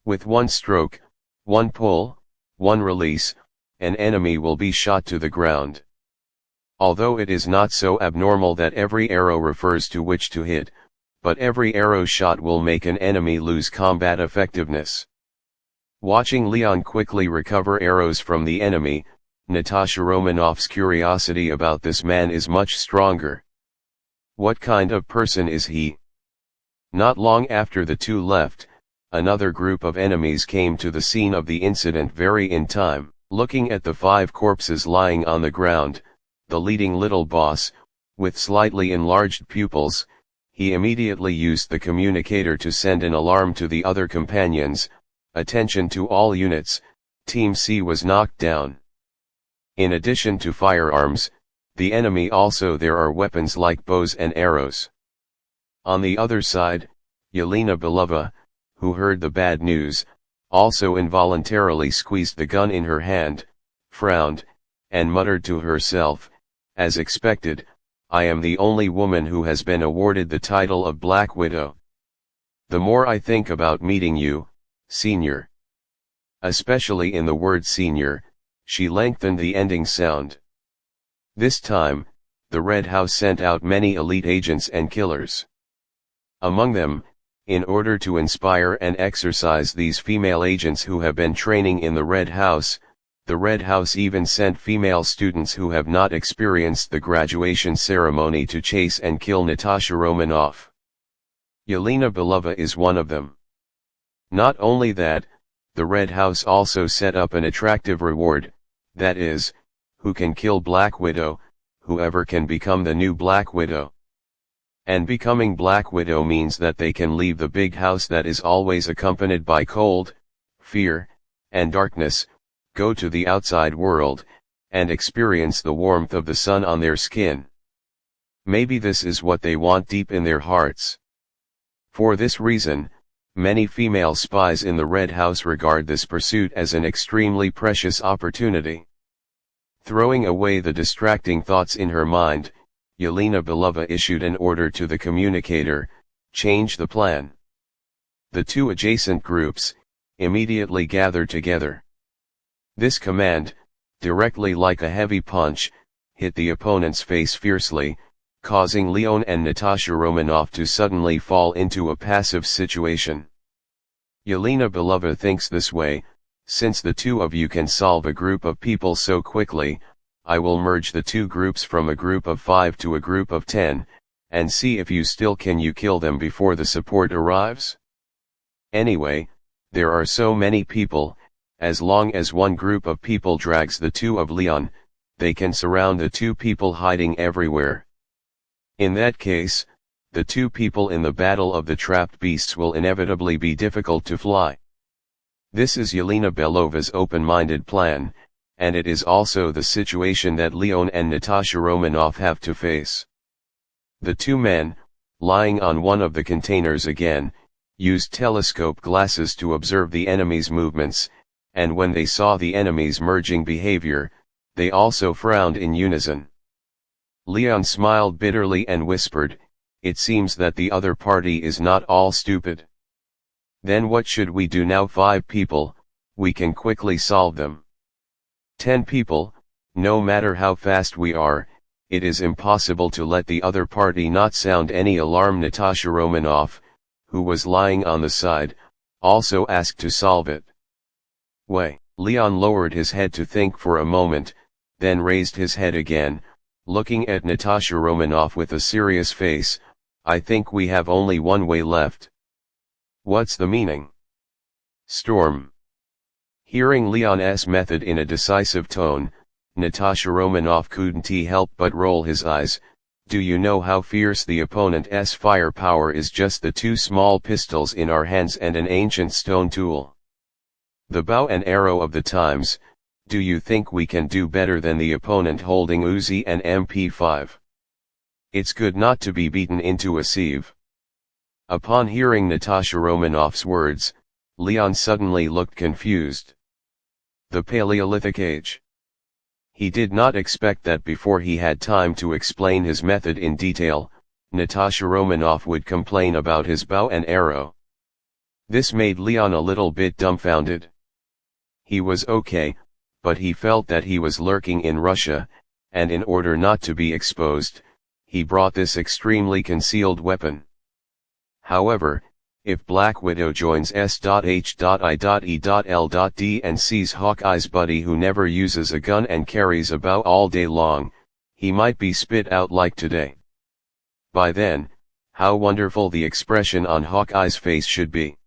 With one stroke, one pull, one release, an enemy will be shot to the ground. Although it is not so abnormal that every arrow refers to which to hit, but every arrow shot will make an enemy lose combat effectiveness. Watching Leon quickly recover arrows from the enemy, Natasha Romanoff's curiosity about this man is much stronger. What kind of person is he? Not long after the 2 left, another group of enemies came to the scene of the incident very in time. Looking at the 5 corpses lying on the ground, the leading little boss, with slightly enlarged pupils, he immediately used the communicator to send an alarm to the other companions, attention to all units, Team C was knocked down. In addition to firearms, the enemy also there are weapons like bows and arrows. On the other side, Yelena Belova, who heard the bad news, also involuntarily squeezed the gun in her hand, frowned, and muttered to herself, as expected, I am the only woman who has been awarded the title of Black Widow. The more I think about meeting you, Senior. Especially in the word senior, she lengthened the ending sound. This time, the Red House sent out many elite agents and killers. Among them, in order to inspire and exercise these female agents who have been training in the Red House, the Red House even sent female students who have not experienced the graduation ceremony to chase and kill Natasha Romanoff. Yelena Belova is one of them. Not only that, the Red House also set up an attractive reward, that is, who can kill Black Widow, whoever can become the new Black Widow. And becoming Black Widow means that they can leave the big house that is always accompanied by cold, fear, and darkness, go to the outside world, and experience the warmth of the sun on their skin. Maybe this is what they want deep in their hearts. For this reason, many female spies in the Red House regard this pursuit as an extremely precious opportunity. Throwing away the distracting thoughts in her mind, Yelena Belova issued an order to the communicator, change the plan. The two adjacent groups immediately gathered together. This command, directly like a heavy punch, hit the opponent's face fiercely, causing Leon and Natasha Romanoff to suddenly fall into a passive situation. Yelena Belova thinks this way: since the two of you can solve a group of people so quickly, I will merge the two groups from a group of 5 to a group of 10, and see if you still can kill them before the support arrives? Anyway, there are so many people, as long as one group of people drags the two of Leon, they can surround the two people hiding everywhere. In that case, the two people in the battle of the trapped beasts will inevitably be difficult to fly. This is Yelena Belova's open-minded plan, and it is also the situation that Leon and Natasha Romanoff have to face. The two men, lying on one of the containers again, used telescope glasses to observe the enemy's movements, and when they saw the enemy's merging behavior, they also frowned in unison. Leon smiled bitterly and whispered, "It seems that the other party is not all stupid. Then what should we do now? 5 people, we can quickly solve them. 10 people, no matter how fast we are, it is impossible to let the other party not sound any alarm." Natasha Romanoff, who was lying on the side, also asked to solve it. Way. Leon lowered his head to think for a moment, then raised his head again, looking at Natasha Romanoff with a serious face. "I think we have only one way left." "What's the meaning?" "Storm." Hearing Leon's method in a decisive tone, Natasha Romanoff couldn't help but roll his eyes. "Do you know how fierce the opponent's firepower is? Just the 2 small pistols in our hands and an ancient stone tool. The bow and arrow of the times. Do you think we can do better than the opponent holding Uzi and MP5? It's good not to be beaten into a sieve." Upon hearing Natasha Romanoff's words, Leon suddenly looked confused. The Paleolithic Age. He did not expect that before he had time to explain his method in detail, Natasha Romanoff would complain about his bow and arrow. This made Leon a little bit dumbfounded. He was okay, but he felt that he was lurking in Russia, and in order not to be exposed, he brought this extremely concealed weapon. However, if Black Widow joins S.H.I.E.L.D. and sees Hawkeye's buddy who never uses a gun and carries a bow all day long, he might be spit out like today. By then, how wonderful the expression on Hawkeye's face should be.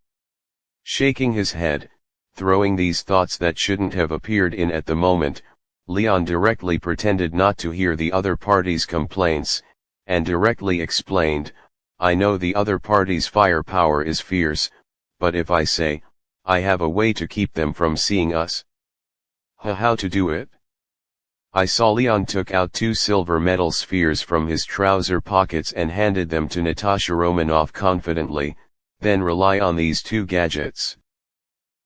Shaking his head, throwing these thoughts that shouldn't have appeared in at the moment, Leon directly pretended not to hear the other party's complaints, and directly explained, "I know the other party's firepower is fierce, but if I say, I have a way to keep them from seeing us." How to do it? I saw Leon took out 2 silver metal spheres from his trouser pockets and handed them to Natasha Romanoff confidently, "Then rely on these 2 gadgets."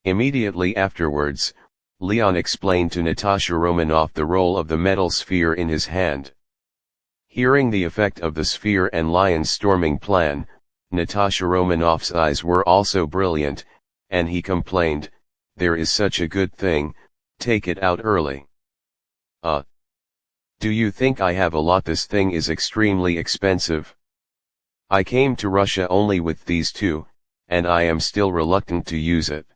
Immediately afterwards, Leon explained to Natasha Romanoff the role of the metal sphere in his hand. Hearing the effect of the sphere and Lion's storming plan, Natasha Romanoff's eyes were also brilliant, and he complained, "There is such a good thing, take it out early." Do you think I have a lot? This thing is extremely expensive. I came to Russia only with these 2, and I am still reluctant to use it."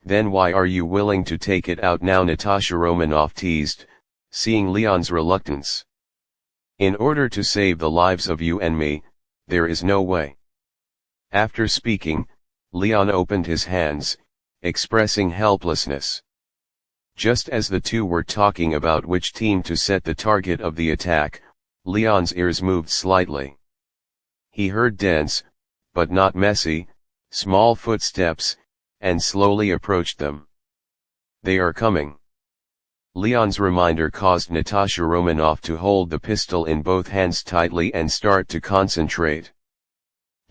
"Then why are you willing to take it out now?" Natasha Romanoff teased, seeing Leon's reluctance. "In order to save the lives of you and me, there is no way." After speaking, Leon opened his hands, expressing helplessness. Just as the two were talking about which team to set the target of the attack, Leon's ears moved slightly. He heard dense, but not messy, small footsteps, and slowly approached them. "They are coming." Leon's reminder caused Natasha Romanoff to hold the pistol in both hands tightly and start to concentrate.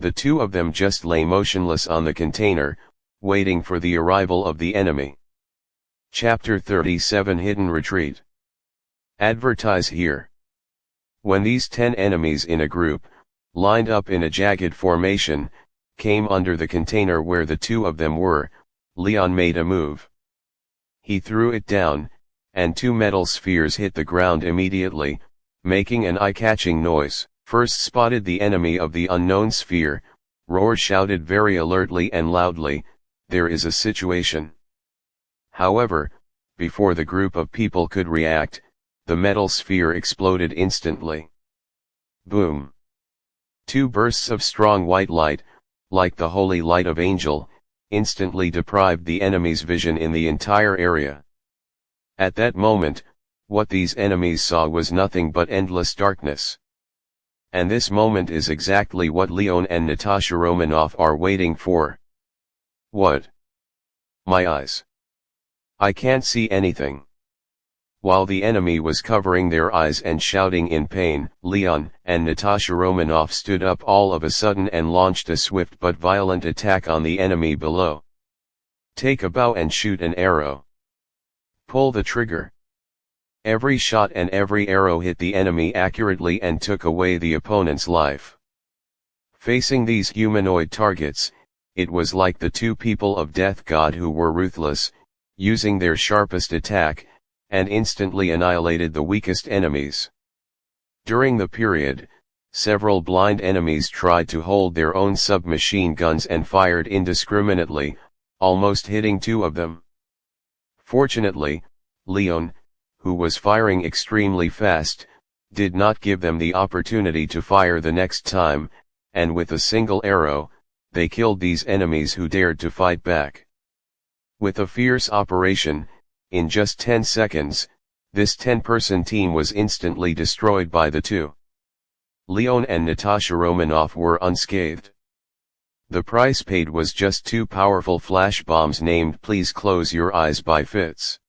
The two of them just lay motionless on the container, waiting for the arrival of the enemy. Chapter 37 Hidden Retreat. Advertise here. When these 10 enemies in a group, lined up in a jagged formation, came under the container where the two of them were, Leon made a move. He threw it down, and 2 metal spheres hit the ground immediately, making an eye-catching noise. First spotted the enemy of the unknown sphere, Roar shouted very alertly and loudly, "There is a situation." However, before the group of people could react, the metal sphere exploded instantly. Boom! 2 bursts of strong white light, like the holy light of angel, instantly deprived the enemy's vision in the entire area. At that moment, what these enemies saw was nothing but endless darkness. And this moment is exactly what Leon and Natasha Romanoff are waiting for. What? My eyes. I can't see anything. While the enemy was covering their eyes and shouting in pain, Leon and Natasha Romanoff stood up all of a sudden and launched a swift but violent attack on the enemy below. Take a bow and shoot an arrow. Pull the trigger. Every shot and every arrow hit the enemy accurately and took away the opponent's life. Facing these humanoid targets, it was like the 2 people of Death God who were ruthless, using their sharpest attack, and instantly annihilated the weakest enemies. During the period, several blind enemies tried to hold their own submachine guns and fired indiscriminately, almost hitting 2 of them. Fortunately, Leon, who was firing extremely fast, did not give them the opportunity to fire the next time, and with a single arrow, they killed these enemies who dared to fight back. With a fierce operation, in just 10 seconds, this 10-person team was instantly destroyed by the 2. Leon and Natasha Romanoff were unscathed. The price paid was just 2 powerful flash bombs named "Please Close Your Eyes" by Fitz.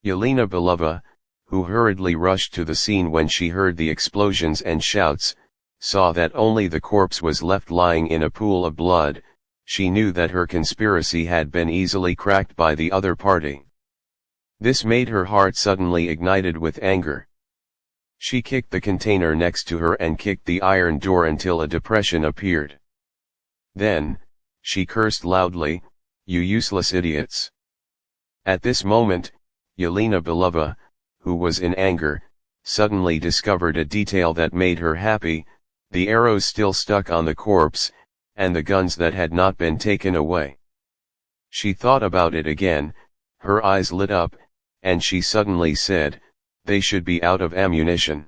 Yelena Belova, who hurriedly rushed to the scene when she heard the explosions and shouts, saw that only the corpse was left lying in a pool of blood. She knew that her conspiracy had been easily cracked by the other party. This made her heart suddenly ignited with anger. She kicked the container next to her and kicked the iron door until a depression appeared. Then, she cursed loudly, "You useless idiots." At this moment, Yelena Belova, who was in anger, suddenly discovered a detail that made her happy: the arrows still stuck on the corpse, and the guns that had not been taken away. She thought about it again, her eyes lit up, and she suddenly said, "They should be out of ammunition.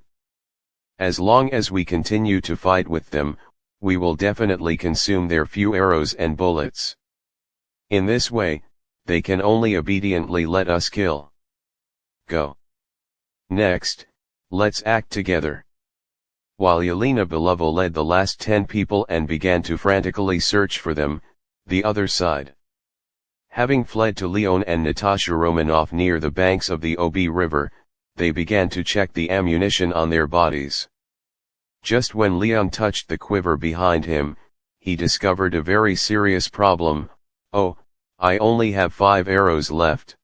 As long as we continue to fight with them, we will definitely consume their few arrows and bullets. In this way, they can only obediently let us kill. Go. Next, let's act together." While Yelena Belova led the last 10 people and began to frantically search for them, the other side, having fled to Leon and Natasha Romanoff near the banks of the Ob River, they began to check the ammunition on their bodies. Just when Leon touched the quiver behind him, he discovered a very serious problem. "Oh, I only have 5 arrows left."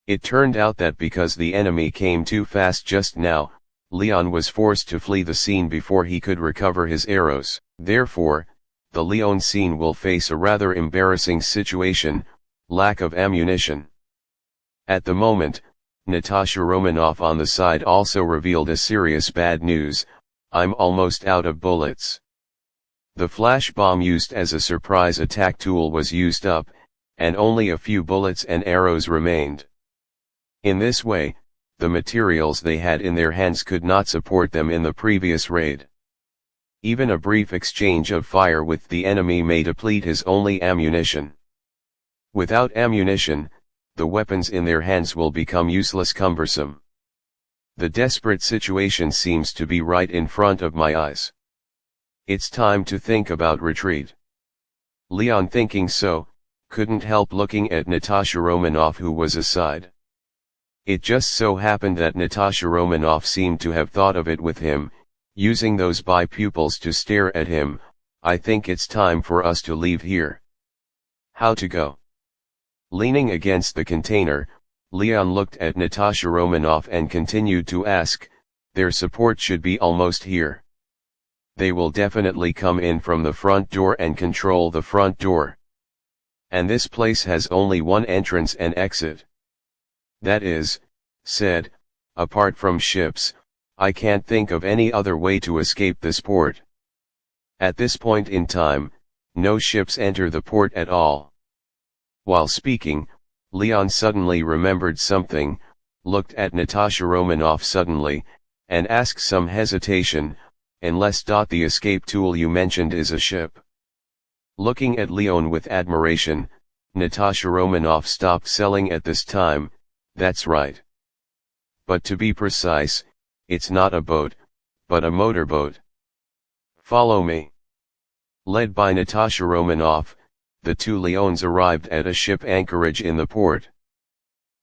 It turned out that because the enemy came too fast just now, Leon was forced to flee the scene before he could recover his arrows. Therefore, the Leon scene will face a rather embarrassing situation: lack of ammunition. At the moment, Natasha Romanoff on the side also revealed a serious bad news: "I'm almost out of bullets." The flash bomb used as a surprise attack tool was used up, and only a few bullets and arrows remained. In this way, the materials they had in their hands could not support them in the previous raid. Even a brief exchange of fire with the enemy may deplete his only ammunition. Without ammunition, the weapons in their hands will become useless, cumbersome. The desperate situation seems to be right in front of my eyes. It's time to think about retreat. Leon, thinking so, couldn't help looking at Natasha Romanoff, who was aside. It just so happened that Natasha Romanoff seemed to have thought of it with him, using those bi-pupils to stare at him. I think it's time for us to leave here. How to go? Leaning against the container, Leon looked at Natasha Romanoff and continued to ask, their support should be almost here. They will definitely come in from the front door and control the front door. And this place has only one entrance and exit. That is, said, apart from ships, I can't think of any other way to escape this port. At this point in time, no ships enter the port at all. While speaking, Leon suddenly remembered something, looked at Natasha Romanoff suddenly, and asked some hesitation, unless the escape tool you mentioned is a ship. Looking at Leon with admiration, Natasha Romanoff stopped selling at this time. That's right. But to be precise, it's not a boat, but a motorboat. Follow me. Led by Natasha Romanoff, the two Leons arrived at a ship anchorage in the port.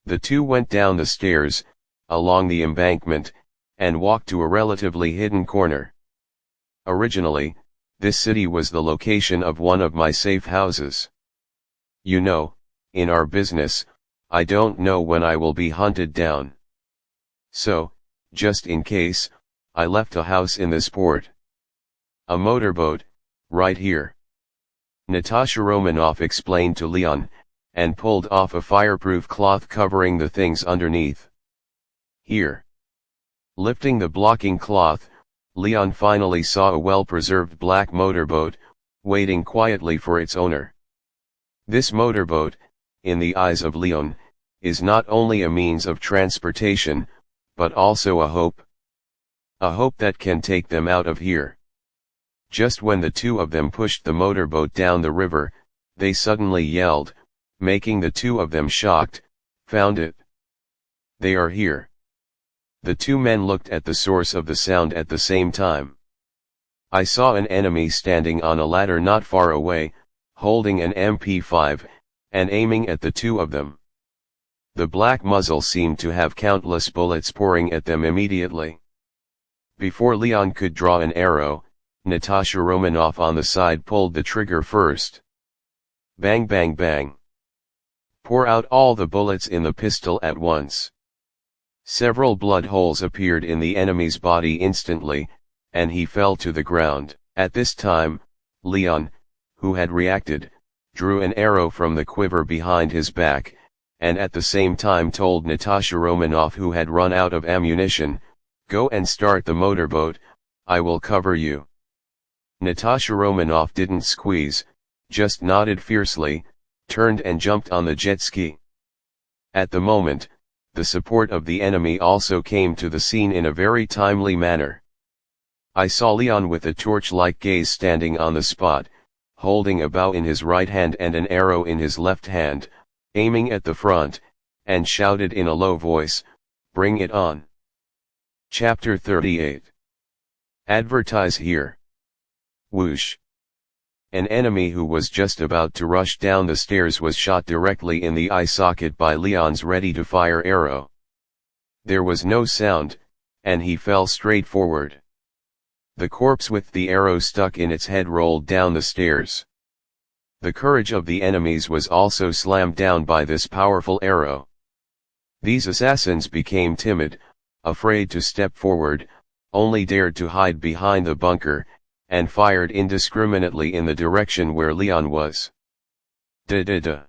The two went down the stairs, along the embankment, and walked to a relatively hidden corner. Originally, this city was the location of one of my safe houses. You know, in our business, I don't know when I will be hunted down. So, just in case, I left a house in this port. A motorboat, right here. Natasha Romanoff explained to Leon, and pulled off a fireproof cloth covering the things underneath. Here. Lifting the blocking cloth, Leon finally saw a well-preserved black motorboat, waiting quietly for its owner. This motorboat, in the eyes of Leon, is not only a means of transportation, but also a hope. A hope that can take them out of here. Just when the two of them pushed the motorboat down the river, they suddenly yelled, making the two of them shocked. Found it. They are here. The two men looked at the source of the sound at the same time. I saw an enemy standing on a ladder not far away, holding an MP5, and aiming at the two of them. The black muzzle seemed to have countless bullets pouring at them immediately. Before Leon could draw an arrow, Natasha Romanoff on the side pulled the trigger first. Bang bang bang. Pour out all the bullets in the pistol at once. Several blood holes appeared in the enemy's body instantly, and he fell to the ground. At this time, Leon, who had reacted, drew an arrow from the quiver behind his back, and at the same time told Natasha Romanoff, who had run out of ammunition, "Go and start the motorboat, I will cover you." Natasha Romanoff didn't squeeze, just nodded fiercely, turned and jumped on the jet ski. At the moment, the support of the enemy also came to the scene in a very timely manner. I saw Leon with a torch-like gaze standing on the spot, holding a bow in his right hand and an arrow in his left hand, aiming at the front, and shouted in a low voice, "Bring it on." Chapter 38. Advertise here. Whoosh. An enemy who was just about to rush down the stairs was shot directly in the eye socket by Leon's ready-to-fire arrow. There was no sound, and he fell straight forward. The corpse with the arrow stuck in its head rolled down the stairs. The courage of the enemies was also slammed down by this powerful arrow. These assassins became timid, afraid to step forward, only dared to hide behind the bunker, and fired indiscriminately in the direction where Leon was. Da-da-da.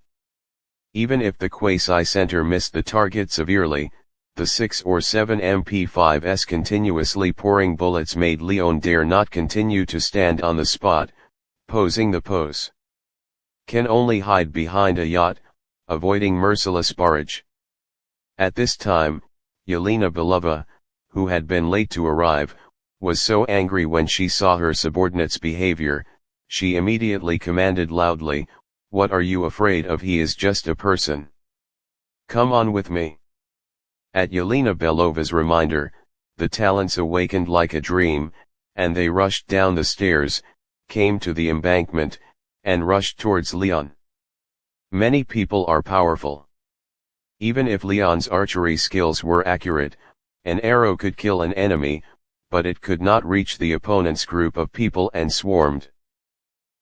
Even if the quasi-center missed the target severely, the 6 or 7 MP5's continuously pouring bullets made Leon dare not continue to stand on the spot, posing the pose. Can only hide behind a yacht, avoiding merciless barrage. At this time, Yelena Belova, who had been late to arrive, was so angry when she saw her subordinate's behavior, she immediately commanded loudly, "What are you afraid of? He is just a person. Come on with me." At Yelena Belova's reminder, the talents awakened like a dream, and they rushed down the stairs, came to the embankment, and rushed towards Leon. Many people are powerful. Even if Leon's archery skills were accurate, an arrow could kill an enemy, but it could not reach the opponent's group of people and swarmed.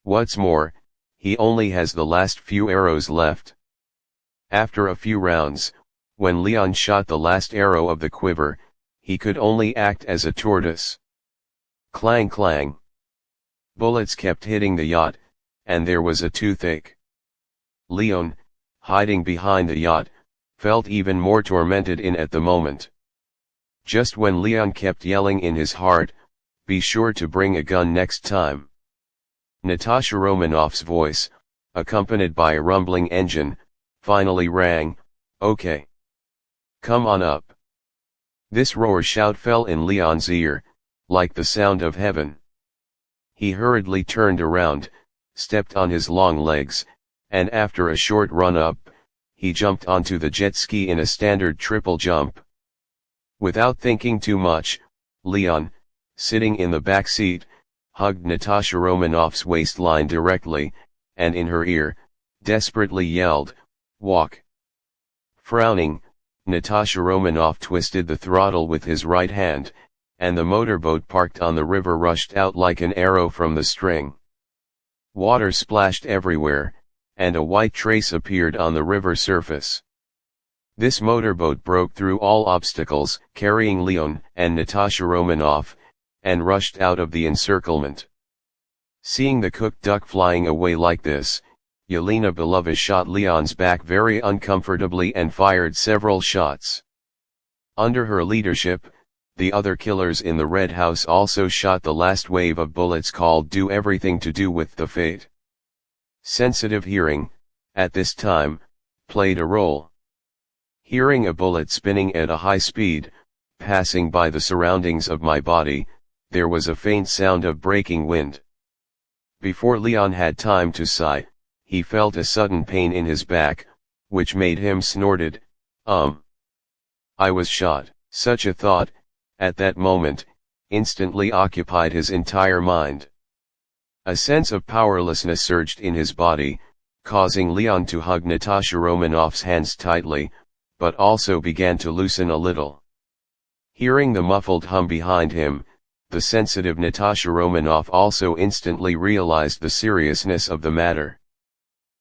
What's more, he only has the last few arrows left. After a few rounds, when Leon shot the last arrow of the quiver, he could only act as a tortoise. Clang clang. Bullets kept hitting the yacht, and there was a toothache. Leon, hiding behind the yacht, felt even more tormented in at the moment. Just when Leon kept yelling in his heart, "Be sure to bring a gun next time," Natasha Romanoff's voice, accompanied by a rumbling engine, finally rang, "Okay. Come on up." This roar shout fell in Leon's ear, like the sound of heaven. He hurriedly turned around, stepped on his long legs, and after a short run up, he jumped onto the jet ski in a standard triple jump. Without thinking too much, Leon, sitting in the back seat, hugged Natasha Romanoff's waistline directly, and in her ear, desperately yelled, "Walk." Frowning, Natasha Romanoff twisted the throttle with his right hand, and the motorboat parked on the river rushed out like an arrow from the string. Water splashed everywhere, and a white trace appeared on the river surface. This motorboat broke through all obstacles, carrying Leon and Natasha Romanoff, and rushed out of the encirclement. Seeing the cooked duck flying away like this, Yelena Belova shot Leon's back very uncomfortably and fired several shots. Under her leadership, the other killers in the Red House also shot the last wave of bullets called "Do Everything to Do with the Fate." Sensitive hearing, at this time, played a role. Hearing a bullet spinning at a high speed, passing by the surroundings of my body, there was a faint sound of breaking wind. Before Leon had time to sigh, he felt a sudden pain in his back, which made him snorted, I was shot." Such a thought, at that moment, instantly occupied his entire mind. A sense of powerlessness surged in his body, causing Leon to hug Natasha Romanoff's hands tightly, but also began to loosen a little. Hearing the muffled hum behind him, the sensitive Natasha Romanoff also instantly realized the seriousness of the matter.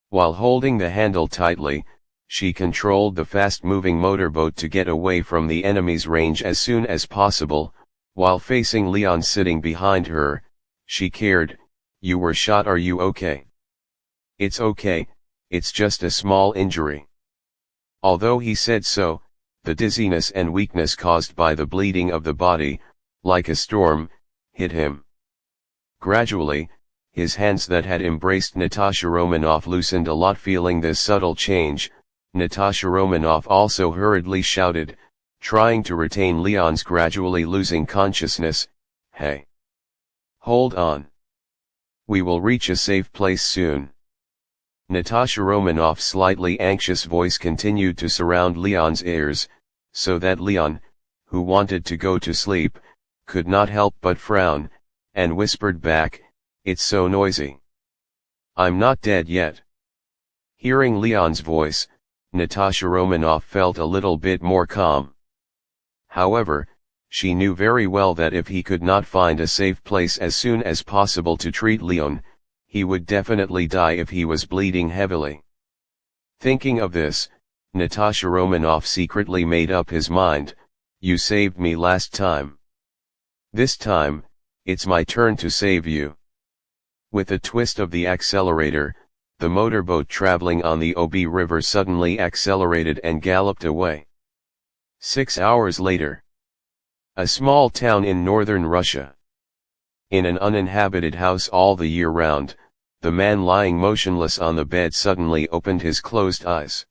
While holding the handle tightly, she controlled the fast-moving motorboat to get away from the enemy's range as soon as possible. While facing Leon sitting behind her, she cared, "You were shot, are you okay?" "It's okay, it's just a small injury." Although he said so, the dizziness and weakness caused by the bleeding of the body, like a storm, hit him. Gradually, his hands that had embraced Natasha Romanoff loosened a lot. Feeling this subtle change, Natasha Romanoff also hurriedly shouted, trying to retain Leon's gradually losing consciousness, "Hey! Hold on. We will reach a safe place soon." Natasha Romanoff's slightly anxious voice continued to surround Leon's ears, so that Leon, who wanted to go to sleep, could not help but frown, and whispered back, "It's so noisy. I'm not dead yet." Hearing Leon's voice, Natasha Romanoff felt a little bit more calm. However, she knew very well that if he could not find a safe place as soon as possible to treat Leon, he would definitely die if he was bleeding heavily. Thinking of this, Natasha Romanoff secretly made up his mind, "You saved me last time. This time, it's my turn to save you." With a twist of the accelerator, the motorboat traveling on the Obi River suddenly accelerated and galloped away. 6 hours later. A small town in northern Russia. In an uninhabited house all the year round, the man lying motionless on the bed suddenly opened his closed eyes.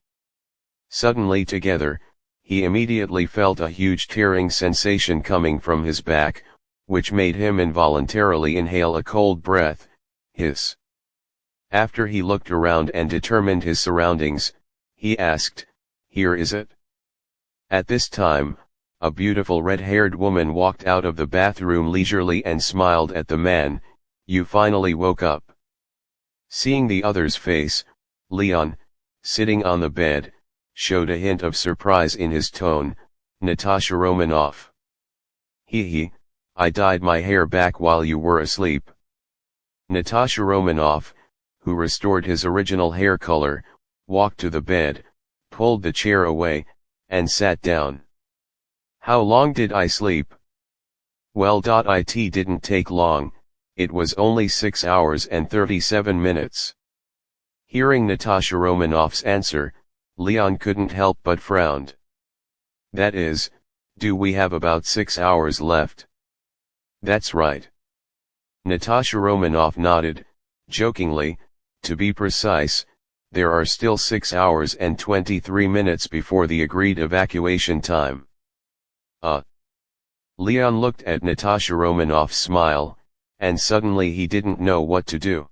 Suddenly together, he immediately felt a huge tearing sensation coming from his back, which made him involuntarily inhale a cold breath. Hiss. After he looked around and determined his surroundings, he asked, "Here is it?" At this time, a beautiful red-haired woman walked out of the bathroom leisurely and smiled at the man. "You finally woke up." Seeing the other's face, Leon, sitting on the bed, showed a hint of surprise in his tone. "Natasha Romanoff. Hee, I dyed my hair back while you were asleep." Natasha Romanoff, who restored his original hair color, walked to the bed, pulled the chair away, and sat down. "How long did I sleep?" "Well, it didn't take long, it was only 6 hours and 37 minutes. Hearing Natasha Romanoff's answer, Leon couldn't help but frowned. "That is, do we have about 6 hours left?" "That's right." Natasha Romanoff nodded, jokingly. "To be precise, there are still 6 hours and 23 minutes before the agreed evacuation time." Leon looked at Natasha Romanoff's smile, and suddenly he didn't know what to do.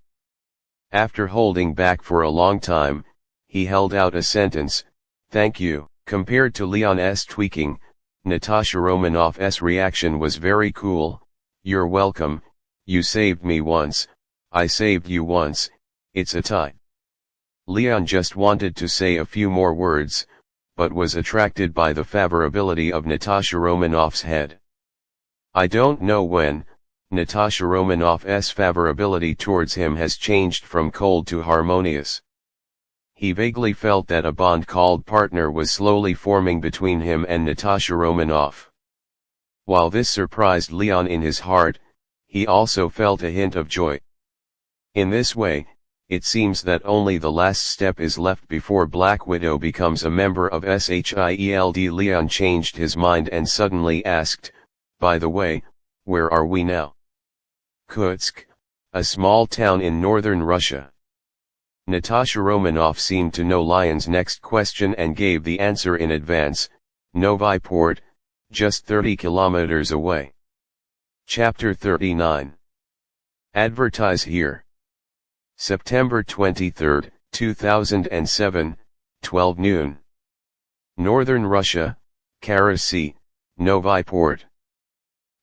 After holding back for a long time, he held out a sentence, "Thank you." Compared to Leon's tweaking, Natasha Romanoff's reaction was very cool. "You're welcome, you saved me once, I saved you once, it's a tie." Leon just wanted to say a few more words, but was attracted by the favorability of Natasha Romanoff's head. I don't know when, Natasha Romanoff's favorability towards him has changed from cold to harmonious. He vaguely felt that a bond called partner was slowly forming between him and Natasha Romanoff. While this surprised Leon in his heart, he also felt a hint of joy. In this way, it seems that only the last step is left before Black Widow becomes a member of SHIELD. Leon changed his mind and suddenly asked, "By the way, where are we now?" "Kutsk, a small town in northern Russia." Natasha Romanoff seemed to know Leon's next question and gave the answer in advance. "Novi Port, just 30 kilometers away." Chapter 39. Advertise here. September 23, 2007, 12 noon. Northern Russia, Kara Sea, Novi Port.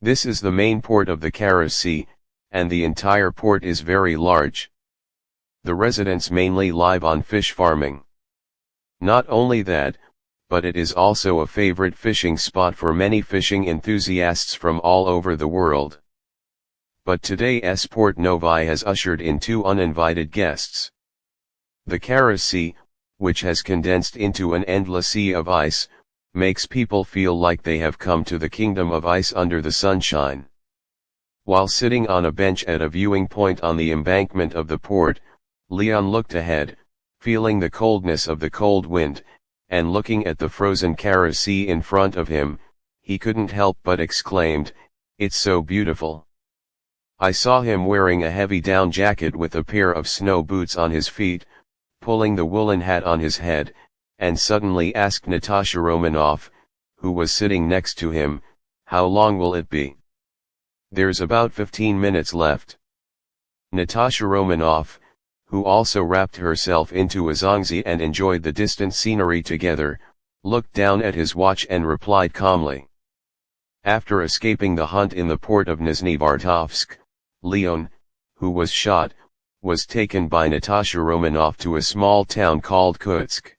This is the main port of the Kara Sea, and the entire port is very large. The residents mainly live on fish farming. Not only that, but it is also a favorite fishing spot for many fishing enthusiasts from all over the world. But today's Port Novi has ushered in 2 uninvited guests. The Kara Sea, which has condensed into an endless sea of ice, makes people feel like they have come to the kingdom of ice under the sunshine. While sitting on a bench at a viewing point on the embankment of the port, Leon looked ahead, feeling the coldness of the cold wind, and looking at the frozen Kara Sea in front of him, he couldn't help but exclaimed, "It's so beautiful." I saw him wearing a heavy down jacket with a pair of snow boots on his feet, pulling the woolen hat on his head, and suddenly asked Natasha Romanoff, who was sitting next to him, "How long will it be?" "There's about 15 minutes left." Natasha Romanoff, who also wrapped herself into a zongzi and enjoyed the distant scenery together, looked down at his watch and replied calmly. After escaping the hunt in the port of Nizhnevartovsk, Leon, who was shot, was taken by Natasha Romanoff to a small town called Kutsk.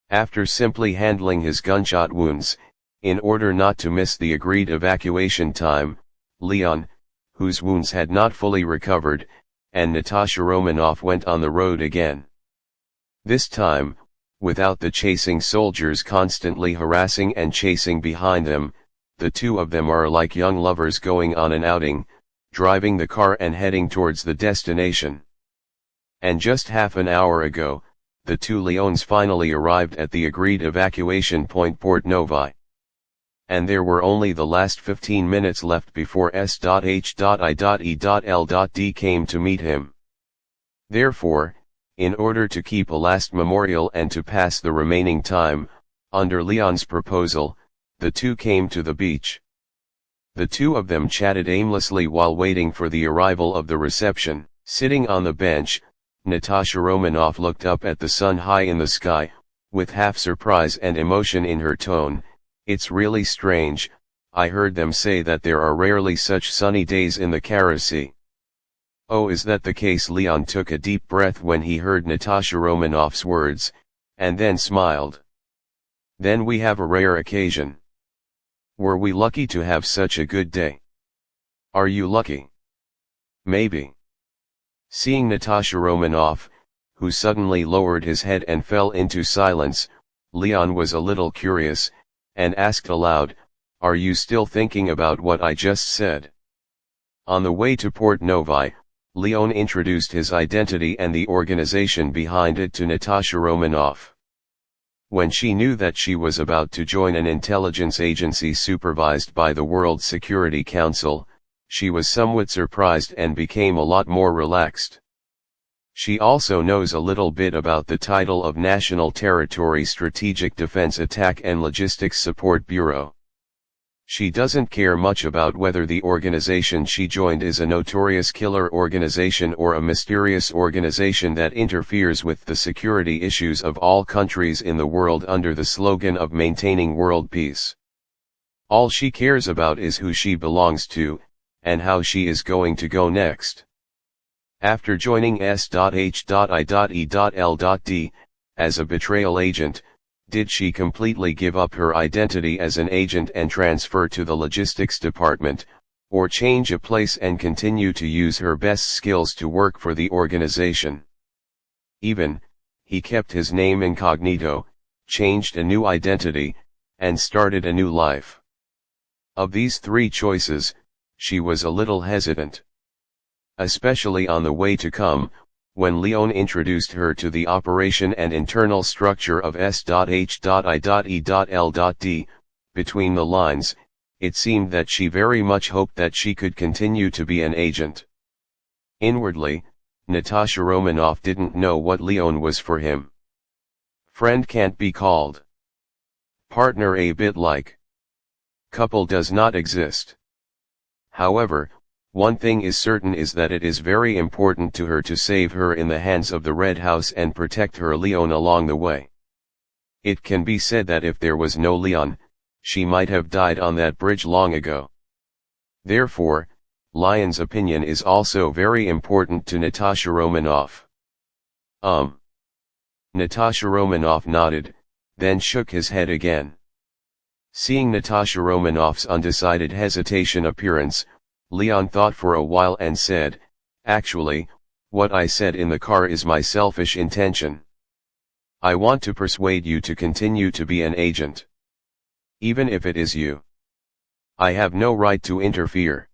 After simply handling his gunshot wounds, in order not to miss the agreed evacuation time, Leon, whose wounds had not fully recovered, and Natasha Romanoff went on the road again. This time, without the chasing soldiers constantly harassing and chasing behind them, the two of them are like young lovers going on an outing, driving the car and heading towards the destination. And just half an hour ago, the two Leons finally arrived at the agreed evacuation point Port Novi. And there were only the last 15 minutes left before S.H.I.E.L.D. came to meet him. Therefore, in order to keep a last memorial and to pass the remaining time, under Leon's proposal, the two came to the beach. The two of them chatted aimlessly while waiting for the arrival of the reception. Sitting on the bench, Natasha Romanoff looked up at the sun high in the sky, with half surprise and emotion in her tone. "It's really strange, I heard them say that there are rarely such sunny days in the Kara Sea." "Oh, is that the case?" Leon took a deep breath when he heard Natasha Romanoff's words, and then smiled. "Then we have a rare occasion. Were we lucky to have such a good day?" "Are you lucky?" "Maybe." Seeing Natasha Romanoff, who suddenly lowered his head and fell into silence, Leon was a little curious, and asked aloud, "Are you still thinking about what I just said?" On the way to Port Novi, Leon introduced his identity and the organization behind it to Natasha Romanoff. When she knew that she was about to join an intelligence agency supervised by the World Security Council, she was somewhat surprised and became a lot more relaxed. She also knows a little bit about the title of National Territory Strategic Defense Attack and Logistics Support Bureau. She doesn't care much about whether the organization she joined is a notorious killer organization or a mysterious organization that interferes with the security issues of all countries in the world under the slogan of maintaining world peace. All she cares about is who she belongs to, and how she is going to go next. After joining S.H.I.E.L.D. as a betrayal agent, did she completely give up her identity as an agent and transfer to the logistics department, or change a place and continue to use her best skills to work for the organization? Even, he kept his name incognito, changed a new identity, and started a new life. Of these three choices, she was a little hesitant. Especially on the way to come, when Leon introduced her to the operation and internal structure of S.H.I.E.L.D. Between the lines, it seemed that she very much hoped that she could continue to be an agent. Inwardly, Natasha Romanoff didn't know what Leon was for him. Friend can't be called. Partner a bit like. Couple does not exist. However, one thing is certain is that it is very important to her to save her in the hands of the Red House and protect her Leon along the way. It can be said that if there was no Leon, she might have died on that bridge long ago. Therefore, Leon's opinion is also very important to Natasha Romanoff. Natasha Romanoff nodded, then shook his head again. Seeing Natasha Romanoff's undecided hesitation appearance, Leon thought for a while and said, "Actually, what I said in the car is my selfish intention. I want to persuade you to continue to be an agent. Even if it is you. I have no right to interfere."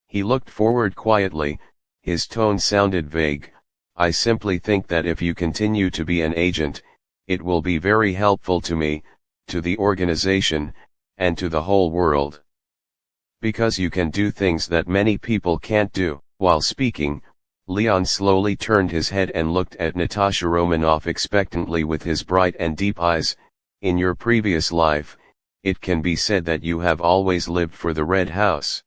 He looked forward quietly, his tone sounded vague. "I simply think that if you continue to be an agent, it will be very helpful to me, to the organization, and to the whole world. Because you can do things that many people can't do." While speaking, Leon slowly turned his head and looked at Natasha Romanoff expectantly with his bright and deep eyes. "In your previous life, it can be said that you have always lived for the Red House.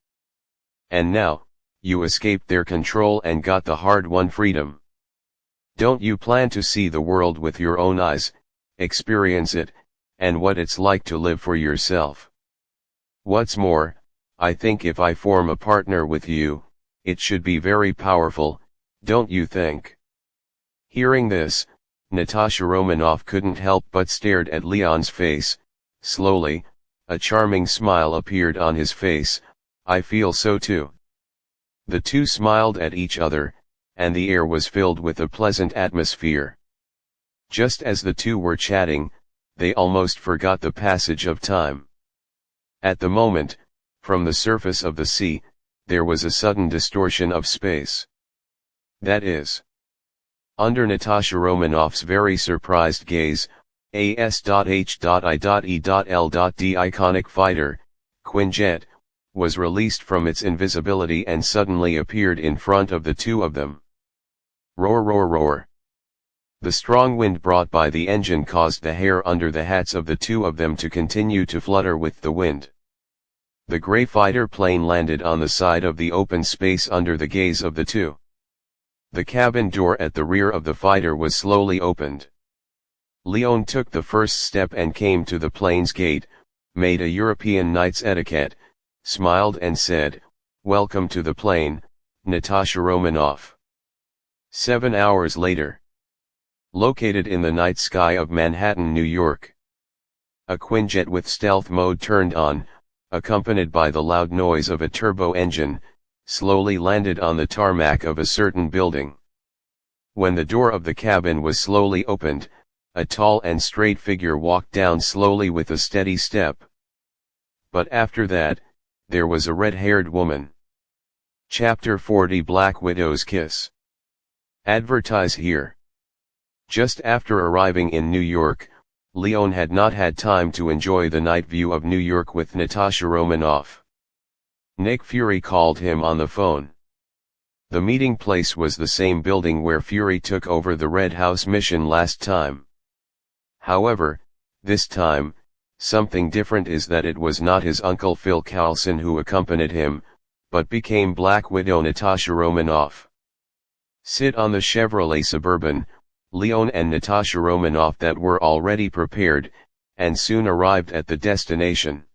And now, you escaped their control and got the hard-won freedom. Don't you plan to see the world with your own eyes, experience it, and what it's like to live for yourself? What's more, I think if I form a partner with you, it should be very powerful, don't you think?" Hearing this, Natasha Romanoff couldn't help but stared at Leon's face. Slowly, a charming smile appeared on his face. "I feel so too." The two smiled at each other, and the air was filled with a pleasant atmosphere. Just as the two were chatting, they almost forgot the passage of time. At the moment, from the surface of the sea, there was a sudden distortion of space. That is, under Natasha Romanoff's very surprised gaze, a S.H.I.E.L.D. iconic fighter, Quinjet, was released from its invisibility and suddenly appeared in front of the two of them. Roar, roar, roar. The strong wind brought by the engine caused the hair under the hats of the two of them to continue to flutter with the wind. The gray fighter plane landed on the side of the open space under the gaze of the two. The cabin door at the rear of the fighter was slowly opened. Leon took the first step and came to the plane's gate, made a European knight's etiquette, smiled and said, "Welcome to the plane, Natasha Romanoff." 7 hours later. Located in the night sky of Manhattan, New York. A Quinjet with stealth mode turned on, accompanied by the loud noise of a turbo engine, slowly landed on the tarmac of a certain building. When the door of the cabin was slowly opened, a tall and straight figure walked down slowly with a steady step. But after that, there was a red-haired woman. Chapter 40 Black Widow's Kiss. Advertise here. Just after arriving in New York, Leon had not had time to enjoy the night view of New York with Natasha Romanoff. Nick Fury called him on the phone. The meeting place was the same building where Fury took over the Red House mission last time. However, this time, something different is that it was not his uncle Phil Coulson who accompanied him, but became Black Widow Natasha Romanoff. Sit on the Chevrolet Suburban, Leon and Natasha Romanoff that were already prepared, and soon arrived at the destination.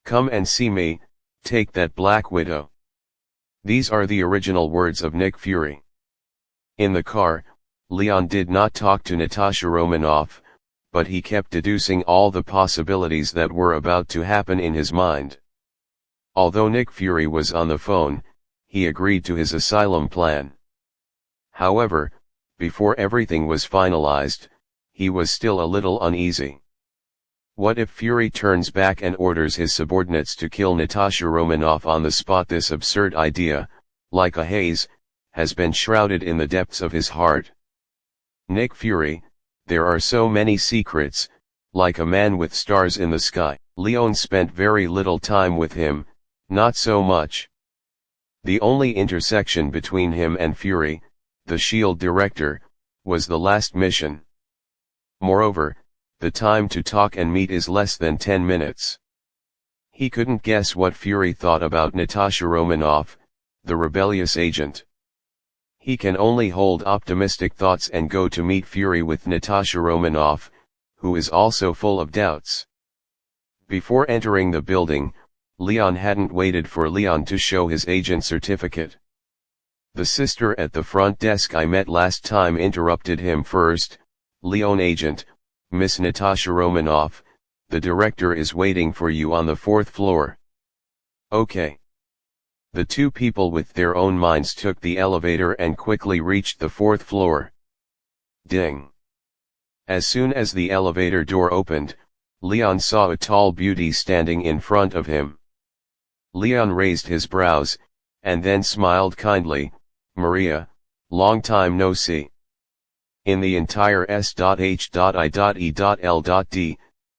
"Come and see me, take that Black Widow." These are the original words of Nick Fury. In the car, Leon did not talk to Natasha Romanoff, but he kept deducing all the possibilities that were about to happen in his mind. Although Nick Fury was on the phone, he agreed to his asylum plan. However, before everything was finalized, he was still a little uneasy. What if Fury turns back and orders his subordinates to kill Natasha Romanoff on the spot? This absurd idea, like a haze, has been shrouded in the depths of his heart. Nick Fury, there are so many secrets, like a man with stars in the sky. Leon spent very little time with him, not so much. The only intersection between him and Fury, the S.H.I.E.L.D. director, was the last mission. Moreover, the time to talk and meet is less than 10 minutes. He couldn't guess what Fury thought about Natasha Romanoff, the rebellious agent. He can only hold optimistic thoughts and go to meet Fury with Natasha Romanoff, who is also full of doubts. Before entering the building, Leon hadn't waited for Leon to show his agent certificate. The sister at the front desk I met last time interrupted him first. "Leon agent, Miss Natasha Romanoff, the director is waiting for you on the 4th floor." "Okay." The two people with their own minds took the elevator and quickly reached the 4th floor. Ding. As soon as the elevator door opened, Leon saw a tall beauty standing in front of him. Leon raised his brows, and then smiled kindly. "Maria, long time no see." In the entire S.H.I.E.L.D.,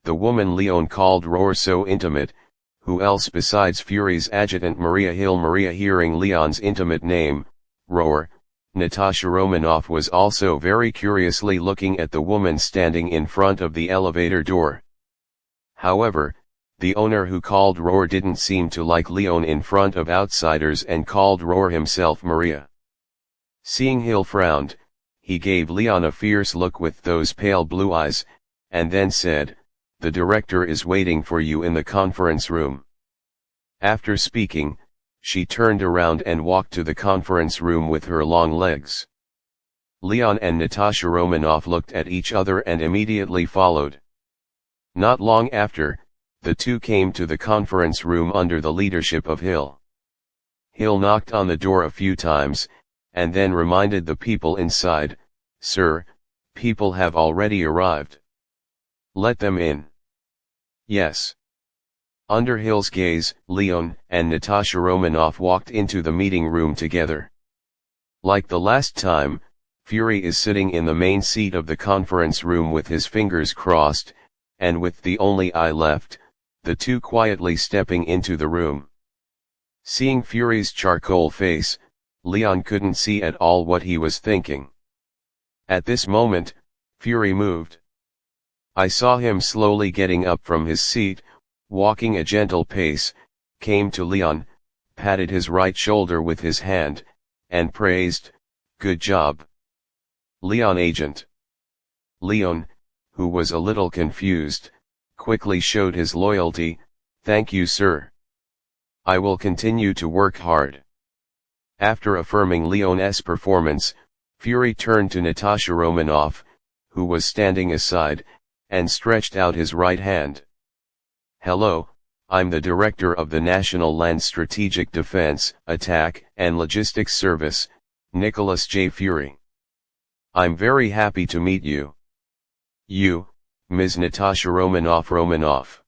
the woman Leon called Roar so intimate, who else besides Fury's adjutant Maria Hill? Maria, hearing Leon's intimate name, Roar, Natasha Romanoff was also very curiously looking at the woman standing in front of the elevator door. However, the owner who called Roar didn't seem to like Leon in front of outsiders and called Roar himself Maria. Seeing Hill frowned, he gave Leon a fierce look with those pale blue eyes, and then said, "The director is waiting for you in the conference room." After speaking, she turned around and walked to the conference room with her long legs. Leon and Natasha Romanoff looked at each other and immediately followed. Not long after, the two came to the conference room under the leadership of Hill. Hill knocked on the door a few times, and then reminded the people inside, "Sir, people have already arrived. Let them in." "Yes." Under Hill's gaze, Leon and Natasha Romanoff walked into the meeting room together. Like the last time, Fury is sitting in the main seat of the conference room with his fingers crossed, and with the only eye left, the two quietly stepping into the room. Seeing Fury's charcoal face, Leon couldn't see at all what he was thinking. At this moment, Fury moved. I saw him slowly getting up from his seat, walking a gentle pace, came to Leon, patted his right shoulder with his hand, and praised, "Good job, Leon agent." Leon, who was a little confused, quickly showed his loyalty, "Thank you, sir. I will continue to work hard." After affirming Leon's performance, Fury turned to Natasha Romanoff, who was standing aside, and stretched out his right hand. "Hello, I'm the Director of the National Land Strategic Defense, Attack, and Logistics Service, Nicholas J. Fury. I'm very happy to meet you. You, Ms. Natasha Romanoff."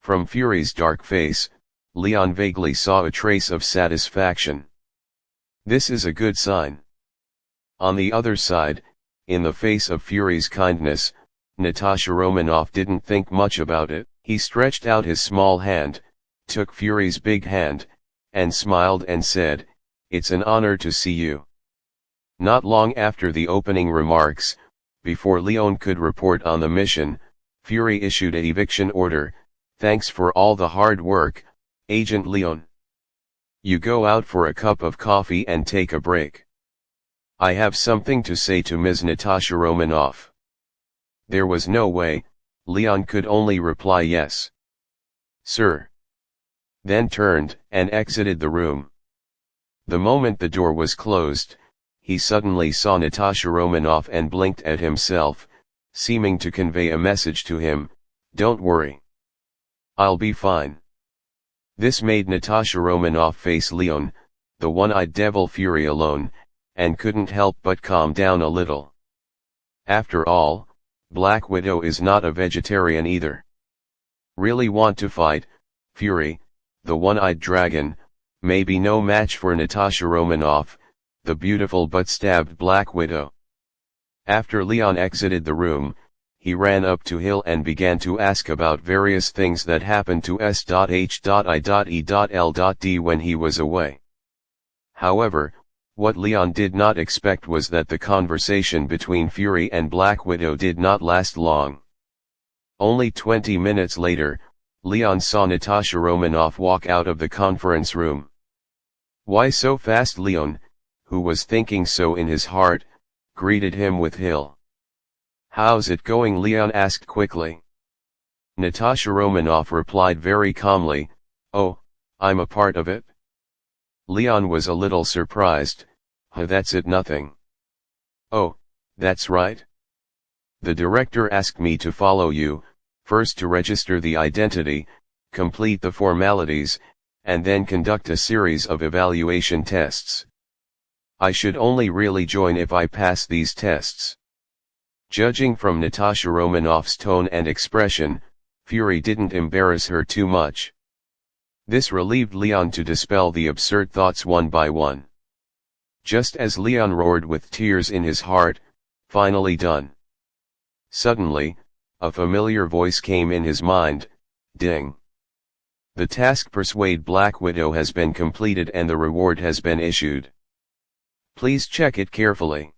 From Fury's dark face, Leon vaguely saw a trace of satisfaction. This is a good sign. On the other side, in the face of Fury's kindness, Natasha Romanoff didn't think much about it. He stretched out his small hand, took Fury's big hand, and smiled and said, "It's an honor to see you." Not long after the opening remarks, before Leon could report on the mission, Fury issued an eviction order. "Thanks for all the hard work, Agent Leon. You go out for a cup of coffee and take a break. I have something to say to Ms. Natasha Romanoff." There was no way, Leon could only reply yes. "Sir." Then turned and exited the room. The moment the door was closed, he suddenly saw Natasha Romanoff and blinked at himself, seeming to convey a message to him, "Don't worry. I'll be fine." This made Natasha Romanoff face Leon, the one-eyed devil Fury alone, and couldn't help but calm down a little. After all, Black Widow is not a vegetarian either. Really want to fight, Fury, the one-eyed dragon, may be no match for Natasha Romanoff, the beautiful but stabbed Black Widow. After Leon exited the room, he ran up to Hill and began to ask about various things that happened to S.H.I.E.L.D. when he was away. However, what Leon did not expect was that the conversation between Fury and Black Widow did not last long. Only 20 minutes later, Leon saw Natasha Romanoff walk out of the conference room. "Why so fast?" Leon, who was thinking so in his heart, greeted him with Hill. "How's it going?" Leon asked quickly. Natasha Romanoff replied very calmly, "Oh, I'm a part of it." Leon was a little surprised. That's it, nothing." "Oh, that's right. The director asked me to follow you, first to register the identity, complete the formalities, and then conduct a series of evaluation tests. I should only really join if I pass these tests." Judging from Natasha Romanoff's tone and expression, Fury didn't embarrass her too much. This relieved Leon to dispel the absurd thoughts one by one. Just as Leon roared with tears in his heart, "Finally done." Suddenly, a familiar voice came in his mind, ding. "The task Persuade Black Widow has been completed and the reward has been issued. Please check it carefully."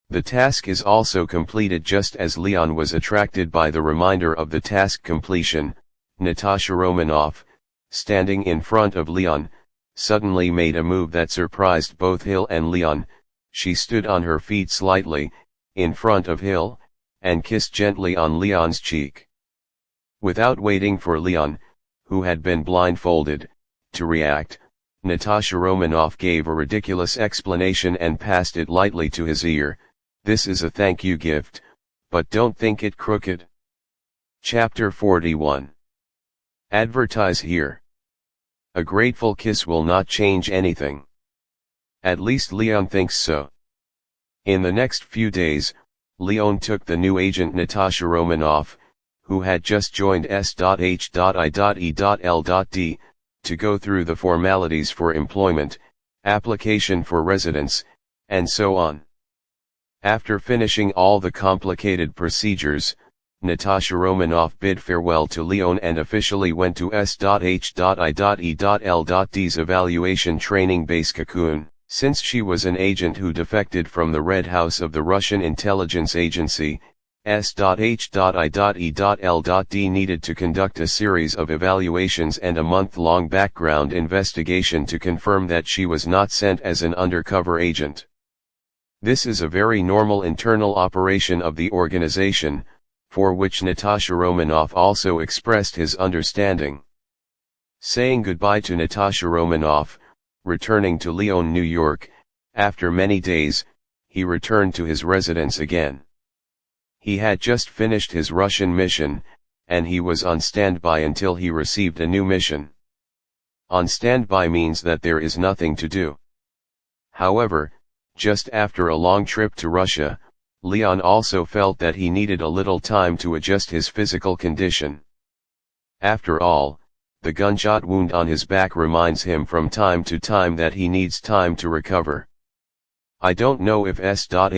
The task is also completed. Just as Leon was attracted by the reminder of the task completion, Natasha Romanoff, standing in front of Leon, suddenly made a move that surprised both Hill and Leon. She stood on her feet slightly, in front of Hill, and kissed gently on Leon's cheek. Without waiting for Leon, who had been blindfolded, to react, Natasha Romanoff gave a ridiculous explanation and passed it lightly to his ear. "This is a thank you gift, but don't think it crooked." Chapter 41. Advertise here. A grateful kiss will not change anything. At least Leon thinks so. In the next few days, Leon took the new agent Natasha Romanoff, who had just joined S.H.I.E.L.D., to go through the formalities for employment, application for residence, and so on. After finishing all the complicated procedures, Natasha Romanoff bid farewell to Leon and officially went to S.H.I.E.L.D.'s evaluation training base Cocoon. Since she was an agent who defected from the Red House of the Russian intelligence agency, S.H.I.E.L.D needed to conduct a series of evaluations and a month-long background investigation to confirm that she was not sent as an undercover agent. This is a very normal internal operation of the organization, for which Natasha Romanoff also expressed his understanding. Saying goodbye to Natasha Romanoff, returning to Lyon, New York, after many days, he returned to his residence again. He had just finished his Russian mission, and he was on standby until he received a new mission. On standby means that there is nothing to do. However, just after a long trip to Russia, Leon also felt that he needed a little time to adjust his physical condition. After all, the gunshot wound on his back reminds him from time to time that he needs time to recover. I don't know if S.H.I.E.L.D's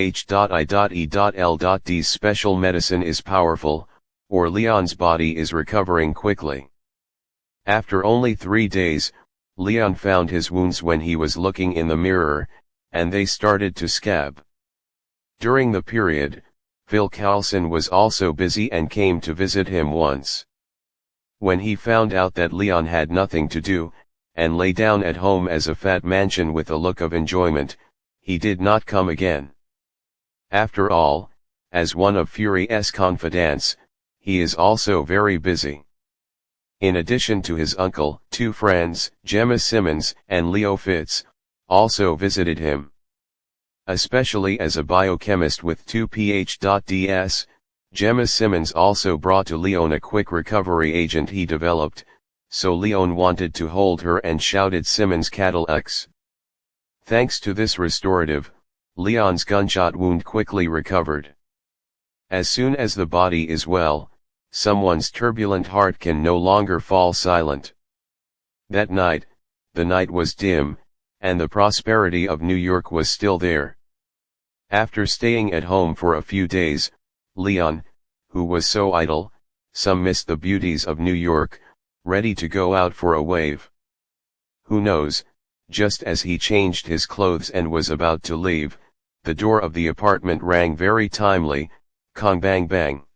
special medicine is powerful, or Leon's body is recovering quickly. After only 3 days, Leon found his wounds when he was looking in the mirror, and they started to scab. During the period, Phil Coulson was also busy and came to visit him once. When he found out that Leon had nothing to do, and lay down at home as a fat mansion with a look of enjoyment, he did not come again. After all, as one of Fury's confidants, he is also very busy. In addition to his uncle, 2 friends, Gemma Simmons and Leo Fitz, also visited him. Especially as a biochemist with 2 PhDs, Gemma Simmons also brought to Leon a quick recovery agent he developed, so Leon wanted to hold her and shouted Simmons cattle X. Thanks to this restorative, Leon's gunshot wound quickly recovered. As soon as the body is well, someone's turbulent heart can no longer fall silent. That night, the night was dim, and the prosperity of New York was still there. After staying at home for a few days, Leon, who was so idle, some missed the beauties of New York, ready to go out for a wave. Who knows? Just as he changed his clothes and was about to leave, the door of the apartment rang very timely, kong bang bang.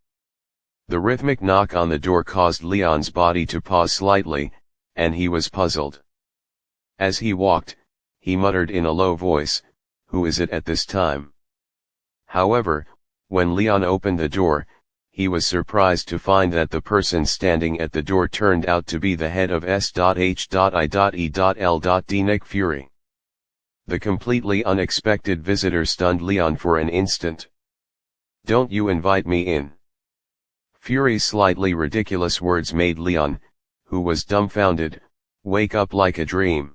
The rhythmic knock on the door caused Leon's body to pause slightly, and he was puzzled. As he walked, he muttered in a low voice, "Who is it at this time?" However, when Leon opened the door, he was surprised to find that the person standing at the door turned out to be the head of S.H.I.E.L.D. Nick Fury. The completely unexpected visitor stunned Leon for an instant. "Don't you invite me in?" Fury's slightly ridiculous words made Leon, who was dumbfounded, wake up like a dream.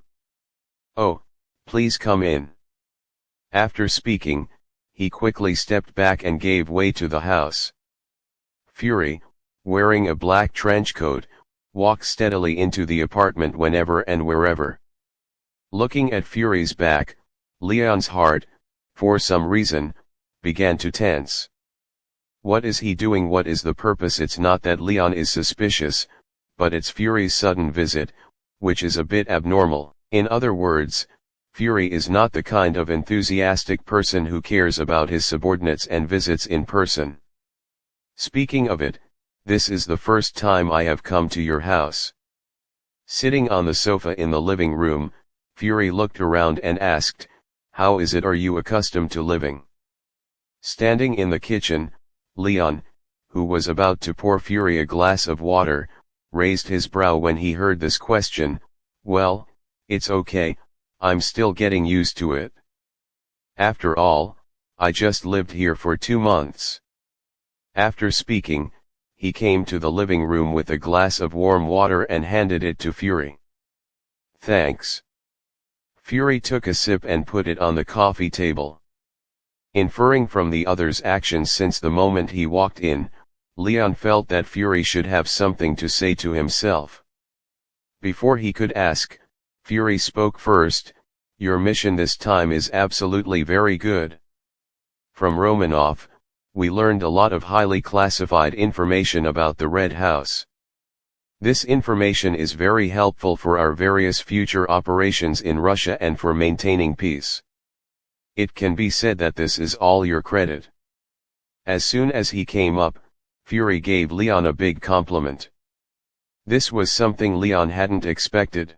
"Oh, please come in." After speaking, he quickly stepped back and gave way to the house. Fury, wearing a black trench coat, walked steadily into the apartment whenever and wherever. Looking at Fury's back, Leon's heart, for some reason, began to tense. What is he doing? What is the purpose? It's not that Leon is suspicious, but it's Fury's sudden visit, which is a bit abnormal. In other words, Fury is not the kind of enthusiastic person who cares about his subordinates and visits in person. "Speaking of it, this is the first time I have come to your house." Sitting on the sofa in the living room, Fury looked around and asked, "How is it? Are you accustomed to living?" Standing in the kitchen, Leon, who was about to pour Fury a glass of water, raised his brow when he heard this question. "Well, it's okay, I'm still getting used to it. After all, I just lived here for 2 months. After speaking, he came to the living room with a glass of warm water and handed it to Fury. "Thanks." Fury took a sip and put it on the coffee table. Inferring from the other's actions since the moment he walked in, Leon felt that Fury should have something to say to himself. Before he could ask, Fury spoke first. "Your mission this time is absolutely very good. From Romanoff, we learned a lot of highly classified information about the Red House. This information is very helpful for our various future operations in Russia and for maintaining peace. It can be said that this is all your credit." As soon as he came up, Fury gave Leon a big compliment. This was something Leon hadn't expected.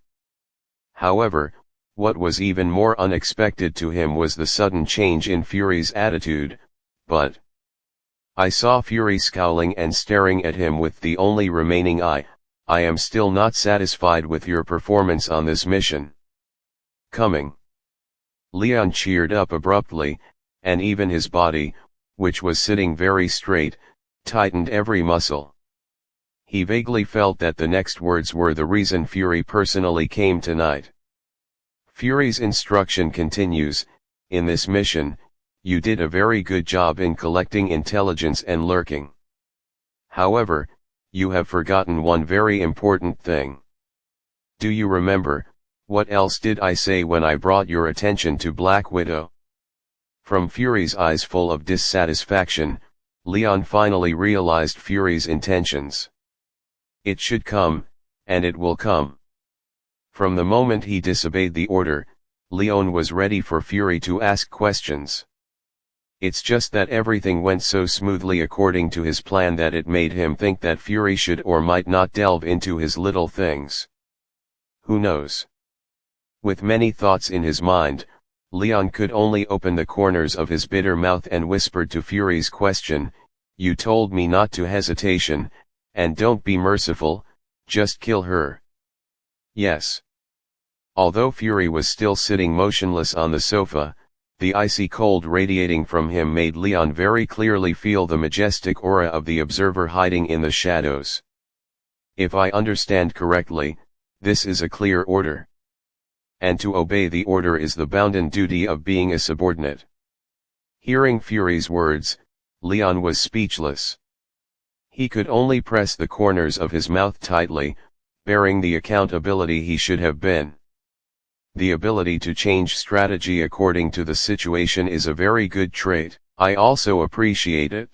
However, what was even more unexpected to him was the sudden change in Fury's attitude, but I saw Fury scowling and staring at him with the only remaining eye. I am still not satisfied with your performance on this mission. Coming. Leon cheered up abruptly, and even his body, which was sitting very straight, tightened every muscle. He vaguely felt that the next words were the reason Fury personally came tonight. Fury's instruction continues, in this mission, you did a very good job in collecting intelligence and lurking. However, you have forgotten one very important thing. Do you remember, what else did I say when I brought your attention to Black Widow? From Fury's eyes full of dissatisfaction, Leon finally realized Fury's intentions. It should come, and it will come. From the moment he disobeyed the order, Leon was ready for Fury to ask questions. It's just that everything went so smoothly according to his plan that it made him think that Fury should or might not delve into his little things. Who knows? With many thoughts in his mind, Leon could only open the corners of his bitter mouth and whispered to Fury's question, "You told me not to hesitation, and don't be merciful, just kill her." Yes. Although Fury was still sitting motionless on the sofa, the icy cold radiating from him made Leon very clearly feel the majestic aura of the observer hiding in the shadows. If I understand correctly, this is a clear order. And to obey the order is the bounden duty of being a subordinate. Hearing Fury's words, Leon was speechless. He could only press the corners of his mouth tightly, bearing the accountability he should have been. The ability to change strategy according to the situation is a very good trait. I also appreciate it.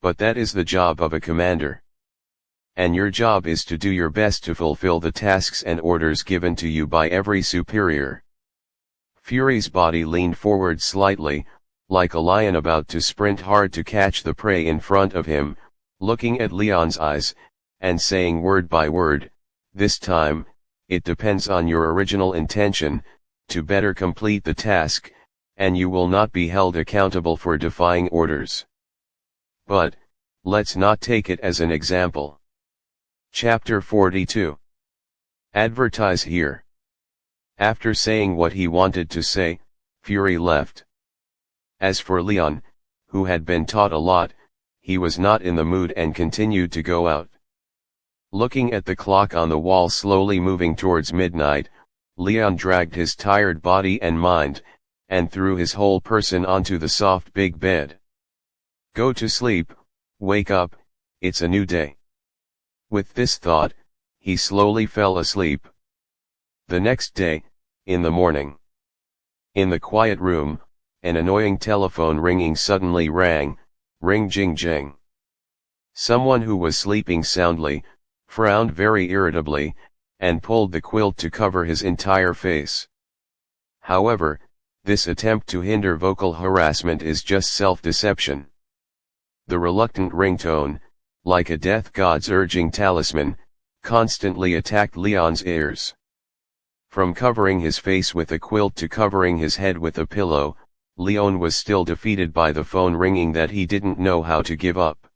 But that is the job of a commander. And your job is to do your best to fulfill the tasks and orders given to you by every superior. Fury's body leaned forward slightly, like a lion about to sprint hard to catch the prey in front of him, looking at Leon's eyes, and saying word by word, "This time, it depends on your original intention, to better complete the task, and you will not be held accountable for defying orders. But, let's not take it as an example." Chapter 42. Advertise here. After saying what he wanted to say, Fury left. As for Leon, who had been taught a lot, he was not in the mood and continued to go out. Looking at the clock on the wall slowly moving towards midnight, Leon dragged his tired body and mind, and threw his whole person onto the soft big bed. Go to sleep, wake up, it's a new day. With this thought, he slowly fell asleep. The next day, in the morning. In the quiet room, an annoying telephone ringing suddenly rang, ring jing jing. Someone who was sleeping soundly, frowned very irritably, and pulled the quilt to cover his entire face. However, this attempt to hinder vocal harassment is just self-deception. The reluctant ringtone, like a death god's urging talisman, constantly attacked Leon's ears. From covering his face with a quilt to covering his head with a pillow, Leon was still defeated by the phone ringing that he didn't know how to give up.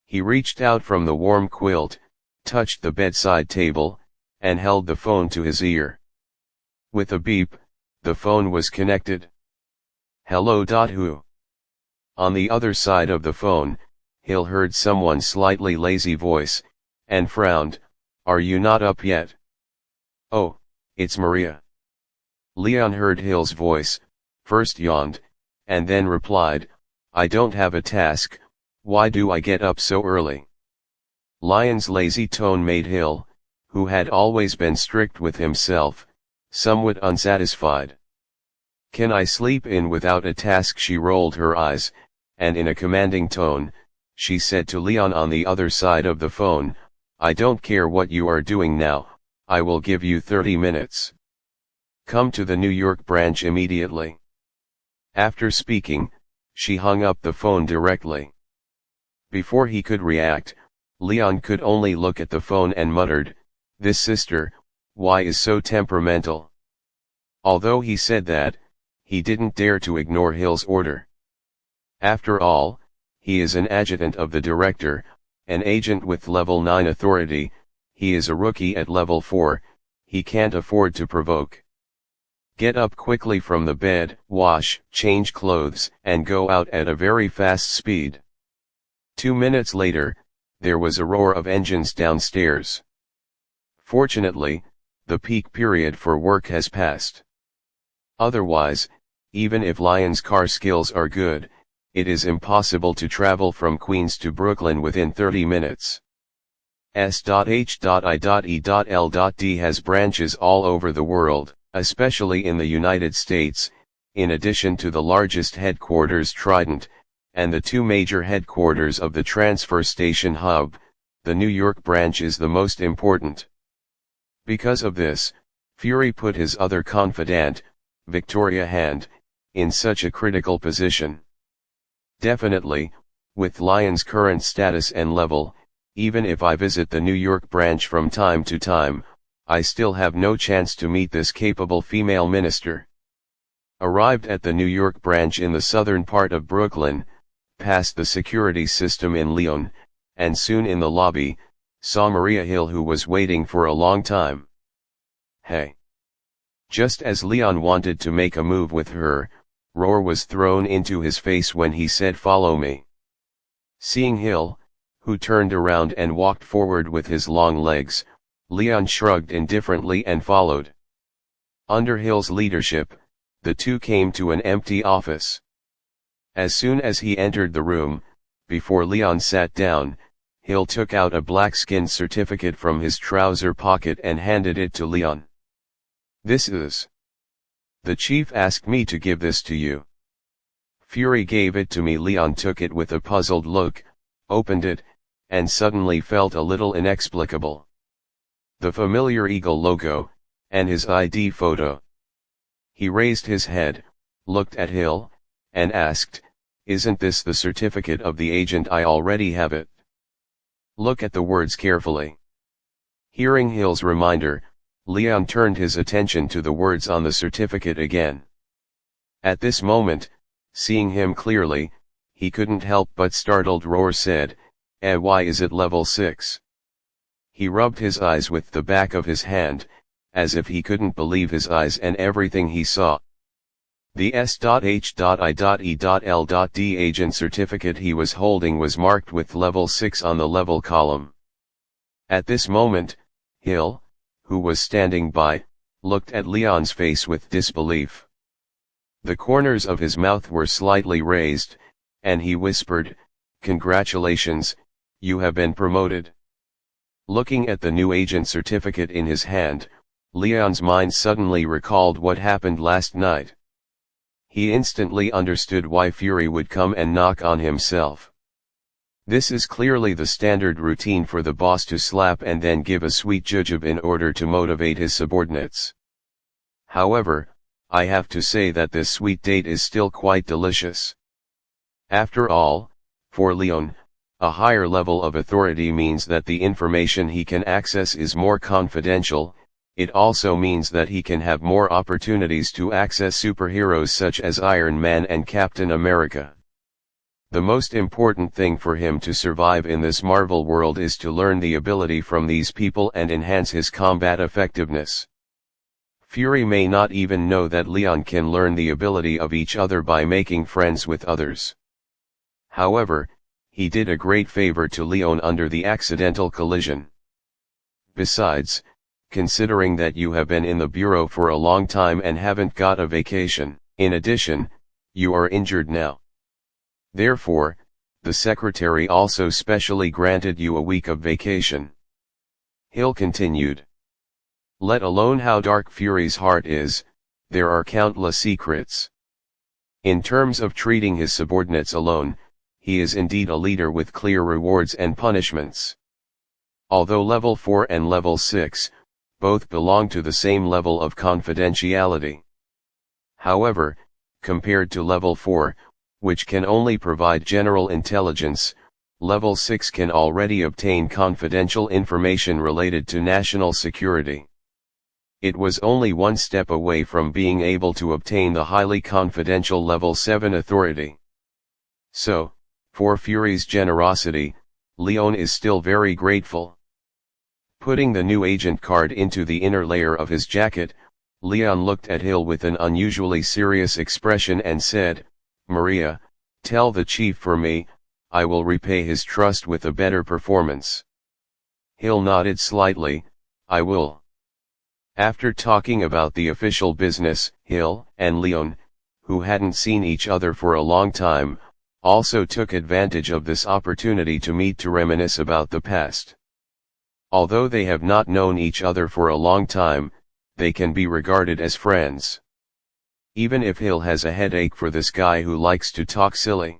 He reached out from the warm quilt, touched the bedside table, and held the phone to his ear. With a beep, the phone was connected. Hello. Who? On the other side of the phone, Hill heard someone's slightly lazy voice, and frowned. Are you not up yet? Oh, it's Maria. Leon heard Hill's voice, first yawned, and then replied, I don't have a task, why do I get up so early? Lion's lazy tone made Hill, who had always been strict with himself, somewhat unsatisfied. Can I sleep in without a task? She rolled her eyes, and in a commanding tone, she said to Leon on the other side of the phone, I don't care what you are doing now, I will give you 30 minutes. Come to the New York branch immediately. After speaking, she hung up the phone directly. Before he could react, Leon could only look at the phone and muttered, "This sister, why is so temperamental?" Although he said that, he didn't dare to ignore Hill's order. After all, he is an adjutant of the director, an agent with level 9 authority. He is a rookie at level 4, he can't afford to provoke. Get up quickly from the bed, wash, change clothes, and go out at a very fast speed. 2 minutes later, there was a roar of engines downstairs. Fortunately, the peak period for work has passed. Otherwise, even if Lyon's car skills are good, it is impossible to travel from Queens to Brooklyn within 30 minutes. S.H.I.E.L.D. has branches all over the world, especially in the United States, in addition to the largest headquarters Trident, and the two major headquarters of the transfer station hub. The New York branch is the most important. Because of this, Fury put his other confidant, Victoria Hand, in such a critical position. Definitely, with Lyon's current status and level, even if I visit the New York branch from time to time, I still have no chance to meet this capable female minister. Arrived at the New York branch in the southern part of Brooklyn, past the security system in Lyon, and soon in the lobby, saw Maria Hill, who was waiting for a long time. "Hey!" Just as Leon wanted to make a move with her, roar was thrown into his face when he said, "Follow me." Seeing Hill, who turned around and walked forward with his long legs, Leon shrugged indifferently and followed. Under Hill's leadership, the two came to an empty office. As soon as he entered the room, before Leon sat down, Hill took out a black-skinned certificate from his trouser pocket and handed it to Leon. "This is. The chief asked me to give this to you." Fury gave it to me. Leon took it with a puzzled look, opened it, and suddenly felt a little inexplicable. The familiar eagle logo, and his ID photo. He raised his head, looked at Hill, and asked, "Isn't this the certificate of the agent? I already have it." "Look at the words carefully." Hearing Hill's reminder, Leon turned his attention to the words on the certificate again. At this moment, seeing him clearly, he couldn't help but startled. Roar said, "Why is it level 6? He rubbed his eyes with the back of his hand, as if he couldn't believe his eyes and everything he saw. The S.H.I.E.L.D. agent certificate he was holding was marked with level 6 on the level column. At this moment, Hill, who was standing by, looked at Leon's face with disbelief. The corners of his mouth were slightly raised, and he whispered, "Congratulations, you have been promoted." Looking at the new agent certificate in his hand, Leon's mind suddenly recalled what happened last night. He instantly understood why Fury would come and knock on himself. This is clearly the standard routine for the boss to slap and then give a sweet jujube in order to motivate his subordinates. However, I have to say that this sweet date is still quite delicious. After all, for Leon, a higher level of authority means that the information he can access is more confidential. It also means that he can have more opportunities to access superheroes such as Iron Man and Captain America. The most important thing for him to survive in this Marvel world is to learn the ability from these people and enhance his combat effectiveness. Fury may not even know that Leon can learn the ability of each other by making friends with others. However, he did a great favor to Leon under the accidental collision. Besides, considering that you have been in the bureau for a long time and haven't got a vacation, in addition, you are injured now. Therefore, the secretary also specially granted you a week of vacation. Hill continued. Let alone how dark Fury's heart is, there are countless secrets. In terms of treating his subordinates alone, he is indeed a leader with clear rewards and punishments. Although level 4 and level 6, both belong to the same level of confidentiality. However, compared to level 4, which can only provide general intelligence. Level 6 can already obtain confidential information related to national security. It was only one step away from being able to obtain the highly confidential Level 7 authority. So, for Fury's generosity, Leon is still very grateful. Putting the new agent card into the inner layer of his jacket, Leon looked at Hill with an unusually serious expression and said, "Maria, tell the chief for me, I will repay his trust with a better performance." Hill nodded slightly, "I will." After talking about the official business, Hill and Leon, who hadn't seen each other for a long time, also took advantage of this opportunity to meet to reminisce about the past. Although they have not known each other for a long time, they can be regarded as friends. Even if Hill has a headache for this guy who likes to talk silly.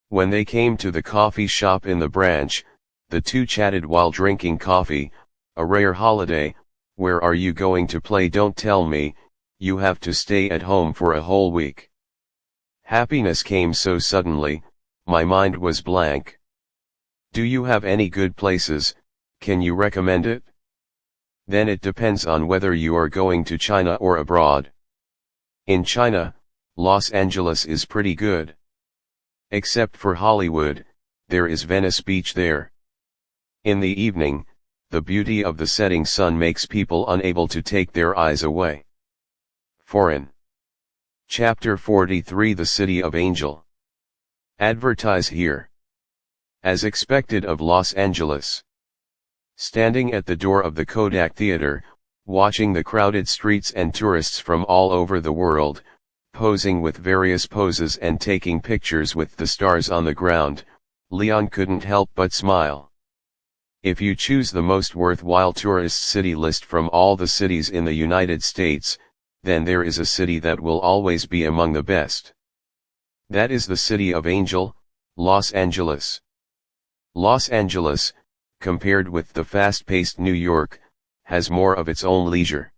When they came to the coffee shop in the branch, the two chatted while drinking coffee. "A rare holiday, where are you going to play? Don't tell me, you have to stay at home for a whole week." Happiness came so suddenly, my mind was blank. "Do you have any good places? Can you recommend it?" "Then it depends on whether you are going to China or abroad." "In China, Los Angeles is pretty good. Except for Hollywood, there is Venice Beach there. In the evening, the beauty of the setting sun makes people unable to take their eyes away." Foreign. Chapter 43, The City of Angel. Advertise here. As expected of Los Angeles. Standing at the door of the Kodak Theater, watching the crowded streets and tourists from all over the world, posing with various poses and taking pictures with the stars on the ground, Leon couldn't help but smile. If you choose the most worthwhile tourist city list from all the cities in the United States, then there is a city that will always be among the best. That is the City of Angel, Los Angeles. Los Angeles, compared with the fast-paced New York, has more of its own leisure.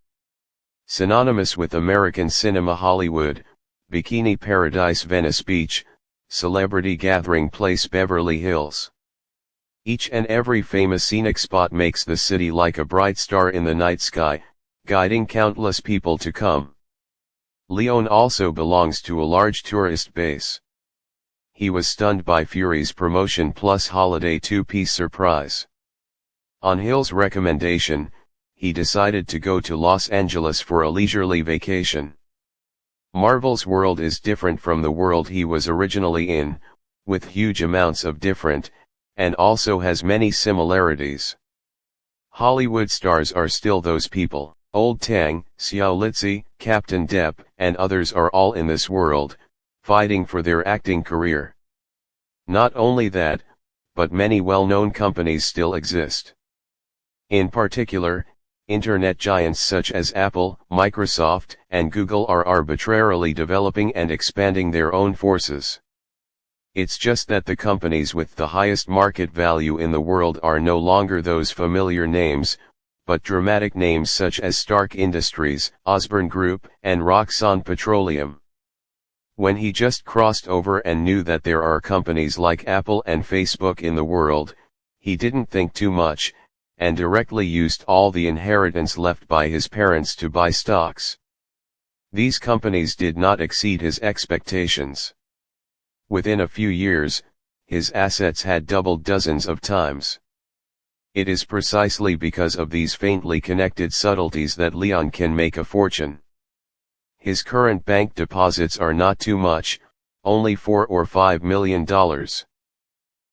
Synonymous with American cinema Hollywood, Bikini Paradise Venice Beach, celebrity gathering place Beverly Hills. Each and every famous scenic spot makes the city like a bright star in the night sky, guiding countless people to come. Leon also belongs to a large tourist base. He was stunned by Fury's Promotion Plus Holiday 2-piece surprise. On Hill's recommendation, he decided to go to Los Angeles for a leisurely vacation. Marvel's world is different from the world he was originally in, with huge amounts of different, and also has many similarities. Hollywood stars are still those people. Old Tang, Xiao Litzy, Captain Depp, and others are all in this world, fighting for their acting career. Not only that, but many well-known companies still exist. In particular, internet giants such as Apple, Microsoft, and Google are arbitrarily developing and expanding their own forces. It's just that the companies with the highest market value in the world are no longer those familiar names, but dramatic names such as Stark Industries, Osborne Group, and Roxxon Petroleum. When he just crossed over and knew that there are companies like Apple and Facebook in the world, he didn't think too much, and directly used all the inheritance left by his parents to buy stocks. These companies did not exceed his expectations. Within a few years, his assets had doubled dozens of times. It is precisely because of these faintly connected subtleties that Leon can make a fortune. His current bank deposits are not too much, only $4 or $5 million.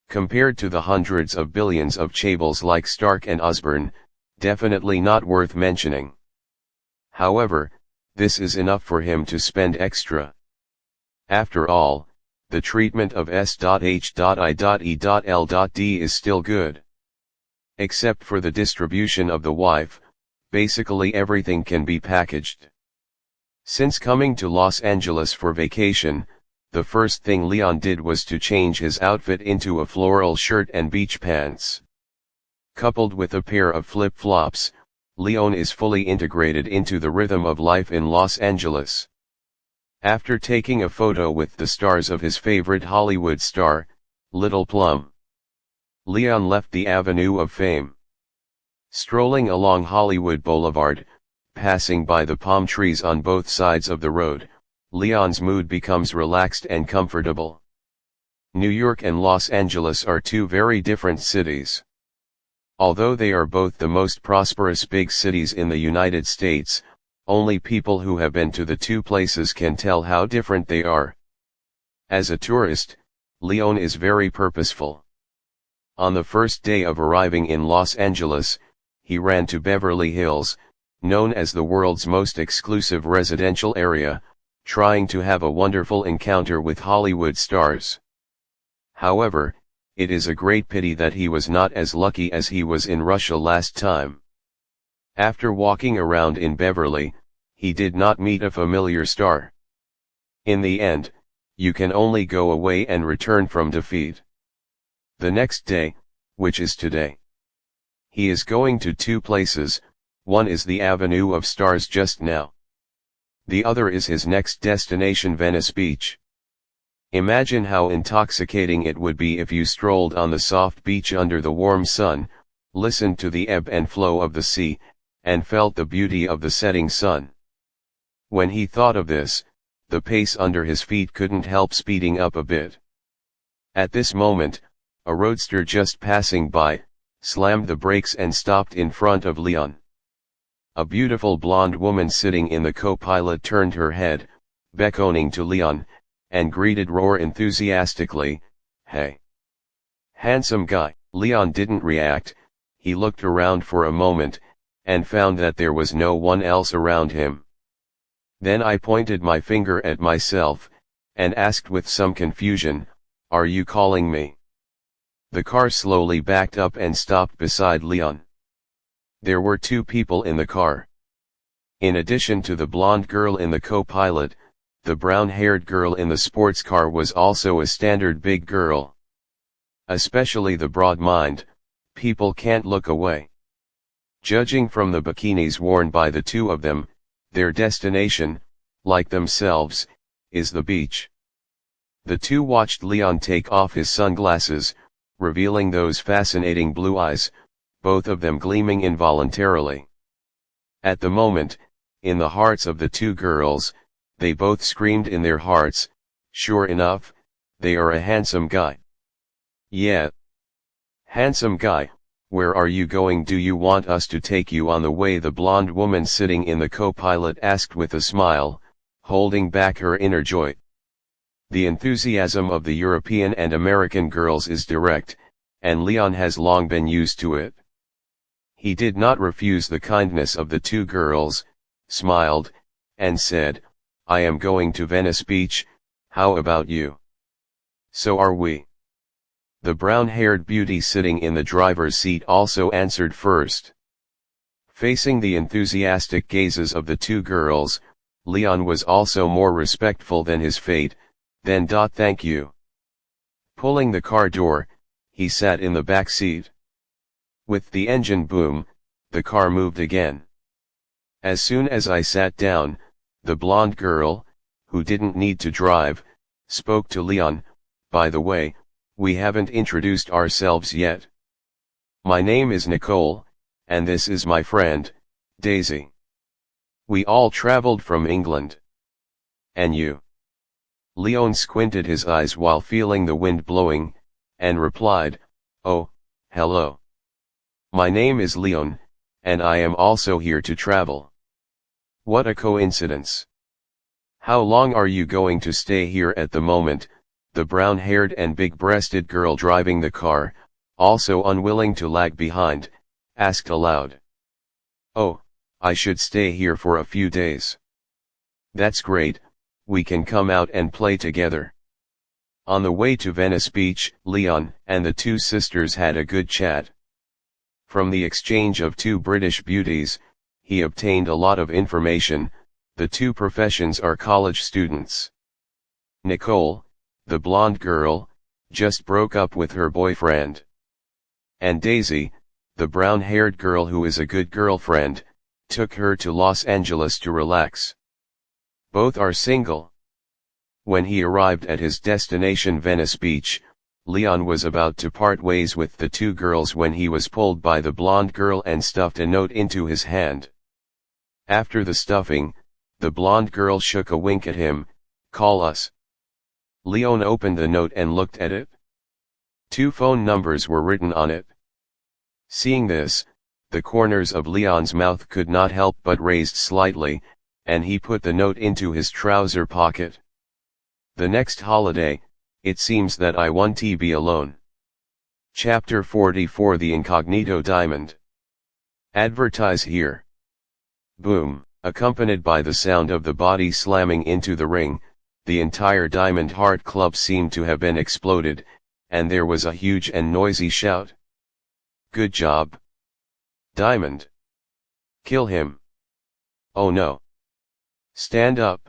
Compared to the hundreds of billions of chaebol like Stark and Osborne, definitely not worth mentioning. However, this is enough for him to spend extra. After all, the treatment of S.H.I.E.L.D. is still good. Except for the distribution of the wife, basically everything can be packaged. Since coming to Los Angeles for vacation, the first thing Leon did was to change his outfit into a floral shirt and beach pants. Coupled with a pair of flip-flops, Leon is fully integrated into the rhythm of life in Los Angeles. After taking a photo with the stars of his favorite Hollywood star, Little Plum, Leon left the Avenue of Fame. Strolling along Hollywood Boulevard, passing by the palm trees on both sides of the road, Leon's mood becomes relaxed and comfortable. New York and Los Angeles are two very different cities. Although they are both the most prosperous big cities in the United States, only people who have been to the two places can tell how different they are. As a tourist, Leon is very purposeful. On the first day of arriving in Los Angeles, he ran to Beverly Hills, known as the world's most exclusive residential area, trying to have a wonderful encounter with Hollywood stars. However, it is a great pity that he was not as lucky as he was in Russia last time. After walking around in Beverly, he did not meet a familiar star. In the end, you can only go away and return from defeat. The next day, which is today, he is going to two places. One is the Avenue of Stars just now. The other is his next destination, Venice Beach. Imagine how intoxicating it would be if you strolled on the soft beach under the warm sun, listened to the ebb and flow of the sea, and felt the beauty of the setting sun. When he thought of this, the pace under his feet couldn't help speeding up a bit. At this moment, a roadster just passing by, slammed the brakes and stopped in front of Leon. A beautiful blonde woman sitting in the co-pilot turned her head, beckoning to Leon, and greeted Roar enthusiastically, "Hey, handsome guy." Leon didn't react. He looked around for a moment, and found that there was no one else around him. Then I pointed my finger at myself, and asked with some confusion, "Are you calling me?" The car slowly backed up and stopped beside Leon. There were two people in the car. In addition to the blonde girl in the co-pilot, the brown-haired girl in the sports car was also a standard big girl. Especially the broad mind, people can't look away. Judging from the bikinis worn by the two of them, their destination, like themselves, is the beach. The two watched Leon take off his sunglasses, revealing those fascinating blue eyes, both of them gleaming involuntarily. At the moment, in the hearts of the two girls, they both screamed in their hearts, "Sure enough, they are a handsome guy." "Yeah. Handsome guy, where are you going? Do you want us to take you on the way?" the blonde woman sitting in the co-pilot asked with a smile, holding back her inner joy. The enthusiasm of the European and American girls is direct, and Leon has long been used to it. He did not refuse the kindness of the two girls, smiled, and said, "I am going to Venice Beach, how about you?" "So are we." The brown-haired beauty sitting in the driver's seat also answered first. Facing the enthusiastic gazes of the two girls, Leon was also more respectful than his fate. "Then thank you." Pulling the car door, he sat in the back seat. With the engine boom, the car moved again. As soon as I sat down, the blonde girl, who didn't need to drive, spoke to Leon, "By the way, we haven't introduced ourselves yet. My name is Nicole, and this is my friend, Daisy. We all traveled from England. And you?" Leon squinted his eyes while feeling the wind blowing, and replied, "Oh, hello. My name is Leon, and I am also here to travel." "What a coincidence. How long are you going to stay here?" At the moment, the brown-haired and big-breasted girl driving the car, also unwilling to lag behind, asked aloud. "Oh, I should stay here for a few days." "That's great, we can come out and play together." On the way to Venice Beach, Leon and the two sisters had a good chat. From the exchange of two British beauties, he obtained a lot of information. The two professions are college students. Nicole, the blonde girl, just broke up with her boyfriend. And Daisy, the brown-haired girl who is a good girlfriend, took her to Los Angeles to relax. Both are single. When he arrived at his destination Venice Beach, Leon was about to part ways with the two girls when he was pulled by the blonde girl and stuffed a note into his hand. After the stuffing, the blonde girl shook a wink at him. "Call us." Leon opened the note and looked at it. 2 phone numbers were written on it. Seeing this, the corners of Leon's mouth could not help but raised slightly, and he put the note into his trouser pocket. The next holiday, it seems that I want to be alone. Chapter 44 The Incognito Diamond. Advertise here. Boom, accompanied by the sound of the body slamming into the ring, the entire Diamond Heart Club seemed to have been exploded, and there was a huge and noisy shout. "Good job, Diamond! Kill him! Oh no! Stand up!"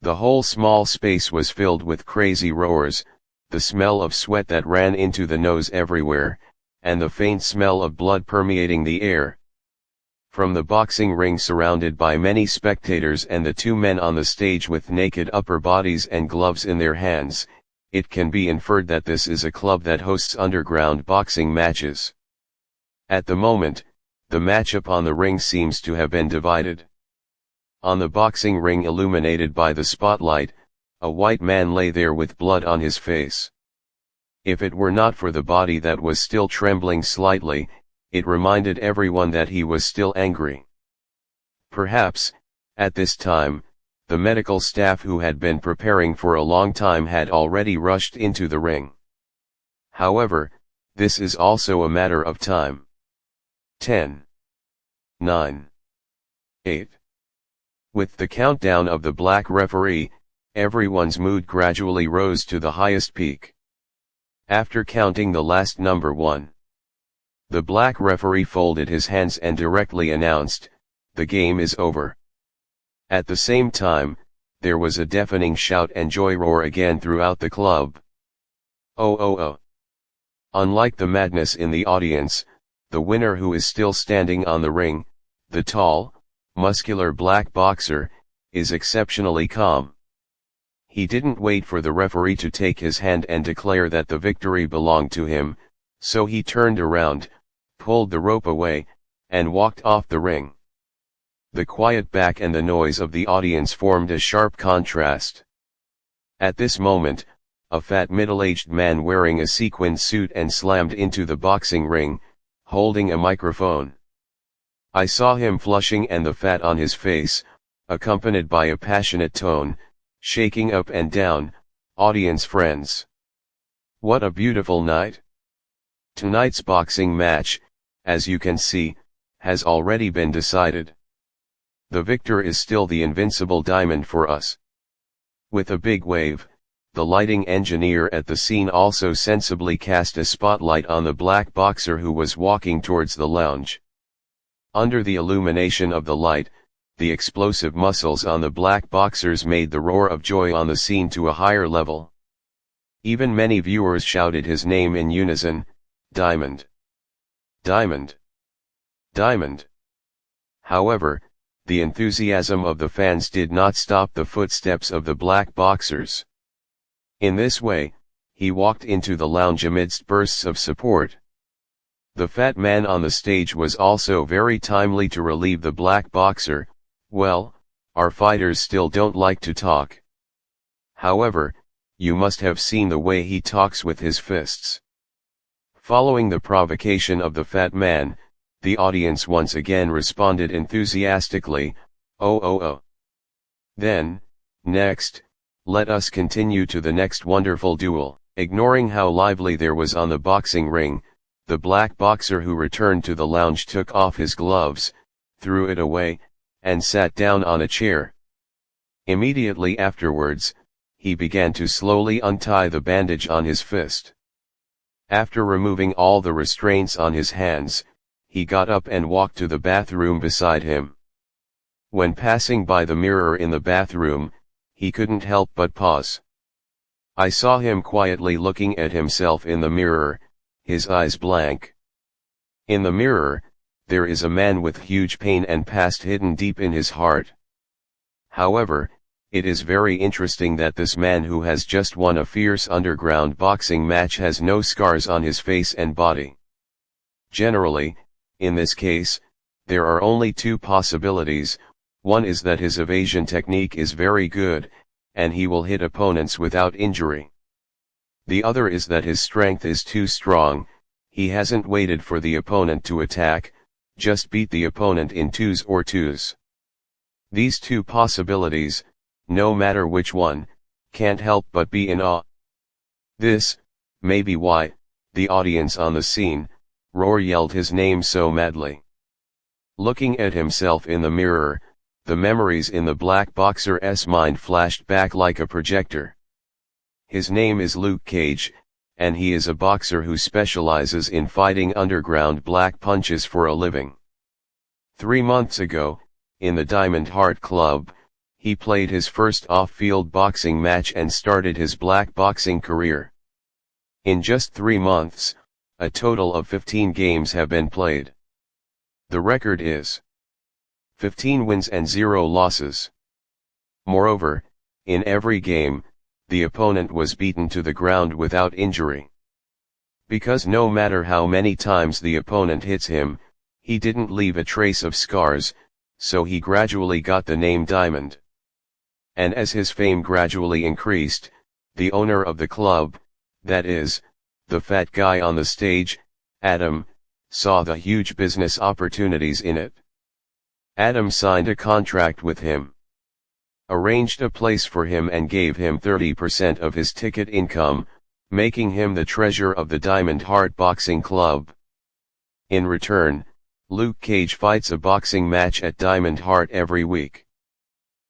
The whole small space was filled with crazy roars, the smell of sweat that ran into the nose everywhere, and the faint smell of blood permeating the air. From the boxing ring surrounded by many spectators and the 2 men on the stage with naked upper bodies and gloves in their hands, it can be inferred that this is a club that hosts underground boxing matches. At the moment, the matchup on the ring seems to have been divided. On the boxing ring illuminated by the spotlight, a white man lay there with blood on his face. If it were not for the body that was still trembling slightly, it reminded everyone that he was still angry. Perhaps, at this time, the medical staff who had been preparing for a long time had already rushed into the ring. However, this is also a matter of time. 10, 9, 8. With the countdown of the black referee, everyone's mood gradually rose to the highest peak. After counting the last number 1, the black referee folded his hands and directly announced, "The game is over." At the same time, there was a deafening shout and joy roar again throughout the club. "Oh oh oh!" Unlike the madness in the audience, the winner, who is still standing on the ring, the tall, muscular black boxer, is exceptionally calm. He didn't wait for the referee to take his hand and declare that the victory belonged to him, so he turned around, pulled the rope away, and walked off the ring. The quiet back and the noise of the audience formed a sharp contrast. At this moment, a fat middle-aged man wearing a sequined suit and slammed into the boxing ring, holding a microphone. I saw him flushing and the fat on his face, accompanied by a passionate tone, shaking up and down, "Audience friends, what a beautiful night! Tonight's boxing match, as you can see, has already been decided. The victor is still the invincible Diamond for us." With a big wave, the lighting engineer at the scene also sensibly cast a spotlight on the black boxer who was walking towards the lounge. Under the illumination of the light, the explosive muscles on the black boxers made the roar of joy on the scene to a higher level. Even many viewers shouted his name in unison, "Diamond! Diamond! Diamond!" However, the enthusiasm of the fans did not stop the footsteps of the black boxers. In this way, he walked into the lounge amidst bursts of support. The fat man on the stage was also very timely to relieve the black boxer. "Well, our fighters still don't like to talk. However, you must have seen the way he talks with his fists." Following the provocation of the fat man, the audience once again responded enthusiastically, "Oh oh oh." Then, next, let us continue to the next wonderful duel. Ignoring how lively there was on the boxing ring, the black boxer who returned to the lounge took off his gloves, threw it away, and sat down on a chair. Immediately afterwards, he began to slowly untie the bandage on his fist. After removing all the restraints on his hands, he got up and walked to the bathroom beside him. When passing by the mirror in the bathroom, he couldn't help but pause. I saw him quietly looking at himself in the mirror, his eyes blank. In the mirror, there is a man with huge pain and past hidden deep in his heart. However, It is very interesting that this man who has just won a fierce underground boxing match has no scars on his face and body. Generally, in this case, there are only two possibilities. One is that his evasion technique is very good, and he will hit opponents without injury. The other is that his strength is too strong, he hasn't waited for the opponent to attack, just beat the opponent in twos or twos. These two possibilities, no matter which one, can't help but be in awe. This may be why the audience on the scene roar yelled his name so madly. Looking at himself in the mirror, the memories in the black boxer's mind flashed back like a projector. His name is Luke Cage, and he is a boxer who specializes in fighting underground black punches for a living. 3 months ago, in the Diamond Heart Club, he played his first off-field boxing match and started his black boxing career. In just 3 months, a total of 15 games have been played. The record is 15 wins and 0 losses. Moreover, in every game, the opponent was beaten to the ground without injury. Because no matter how many times the opponent hits him, he didn't leave a trace of scars, so he gradually got the name Diamond. And as his fame gradually increased, the owner of the club, that is, the fat guy on the stage, Adam, saw the huge business opportunities in it. Adam signed a contract with him, arranged a place for him and gave him 30% of his ticket income, making him the treasurer of the Diamond Heart Boxing Club. In return, Luke Cage fights a boxing match at Diamond Heart every week.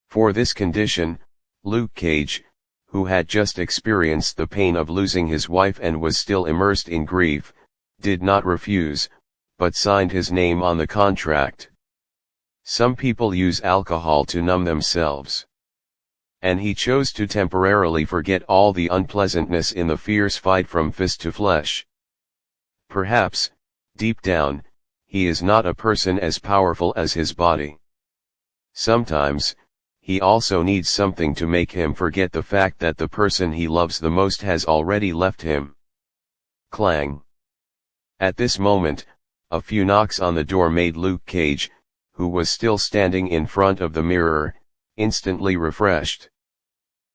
For this condition, Luke Cage, who had just experienced the pain of losing his wife and was still immersed in grief, did not refuse, but signed his name on the contract. Some people use alcohol to numb themselves. And he chose to temporarily forget all the unpleasantness in the fierce fight from fist to flesh. Perhaps, deep down, he is not a person as powerful as his body. Sometimes, he also needs something to make him forget the fact that the person he loves the most has already left him. Clang. At this moment, a few knocks on the door made Luke Cage, who was still standing in front of the mirror, instantly refreshed.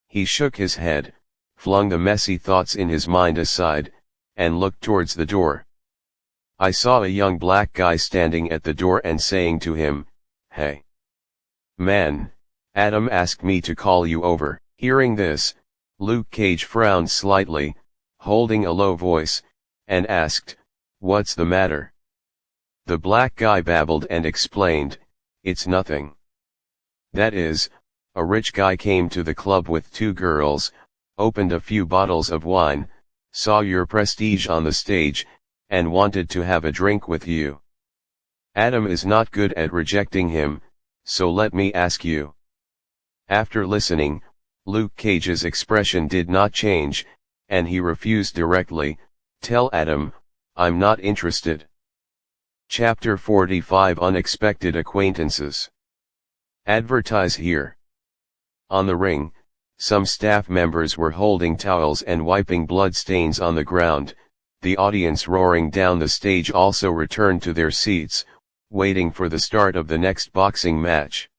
He shook his head, flung the messy thoughts in his mind aside, and looked towards the door. I saw a young black guy standing at the door and saying to him, "Hey, man, Adam asked me to call you over." Hearing this, Luke Cage frowned slightly, holding a low voice, and asked, "What's the matter?" The black guy babbled and explained, "It's nothing. That is, a rich guy came to the club with 2 girls, opened a few bottles of wine, saw your prestige on the stage, and wanted to have a drink with you. Adam is not good at rejecting him, so let me ask you." After listening, Luke Cage's expression did not change, and he refused directly, "Tell Adam, I'm not interested." Chapter 45 Unexpected Acquaintances. Advertise here. On the ring, some staff members were holding towels and wiping blood stains on the ground. The audience roaring down the stage also returned to their seats, waiting for the start of the next boxing match.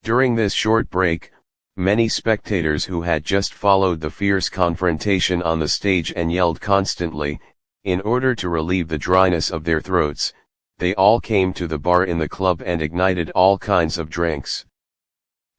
During this short break, many spectators who had just followed the fierce confrontation on the stage and yelled constantly, in order to relieve the dryness of their throats, they all came to the bar in the club and ignited all kinds of drinks.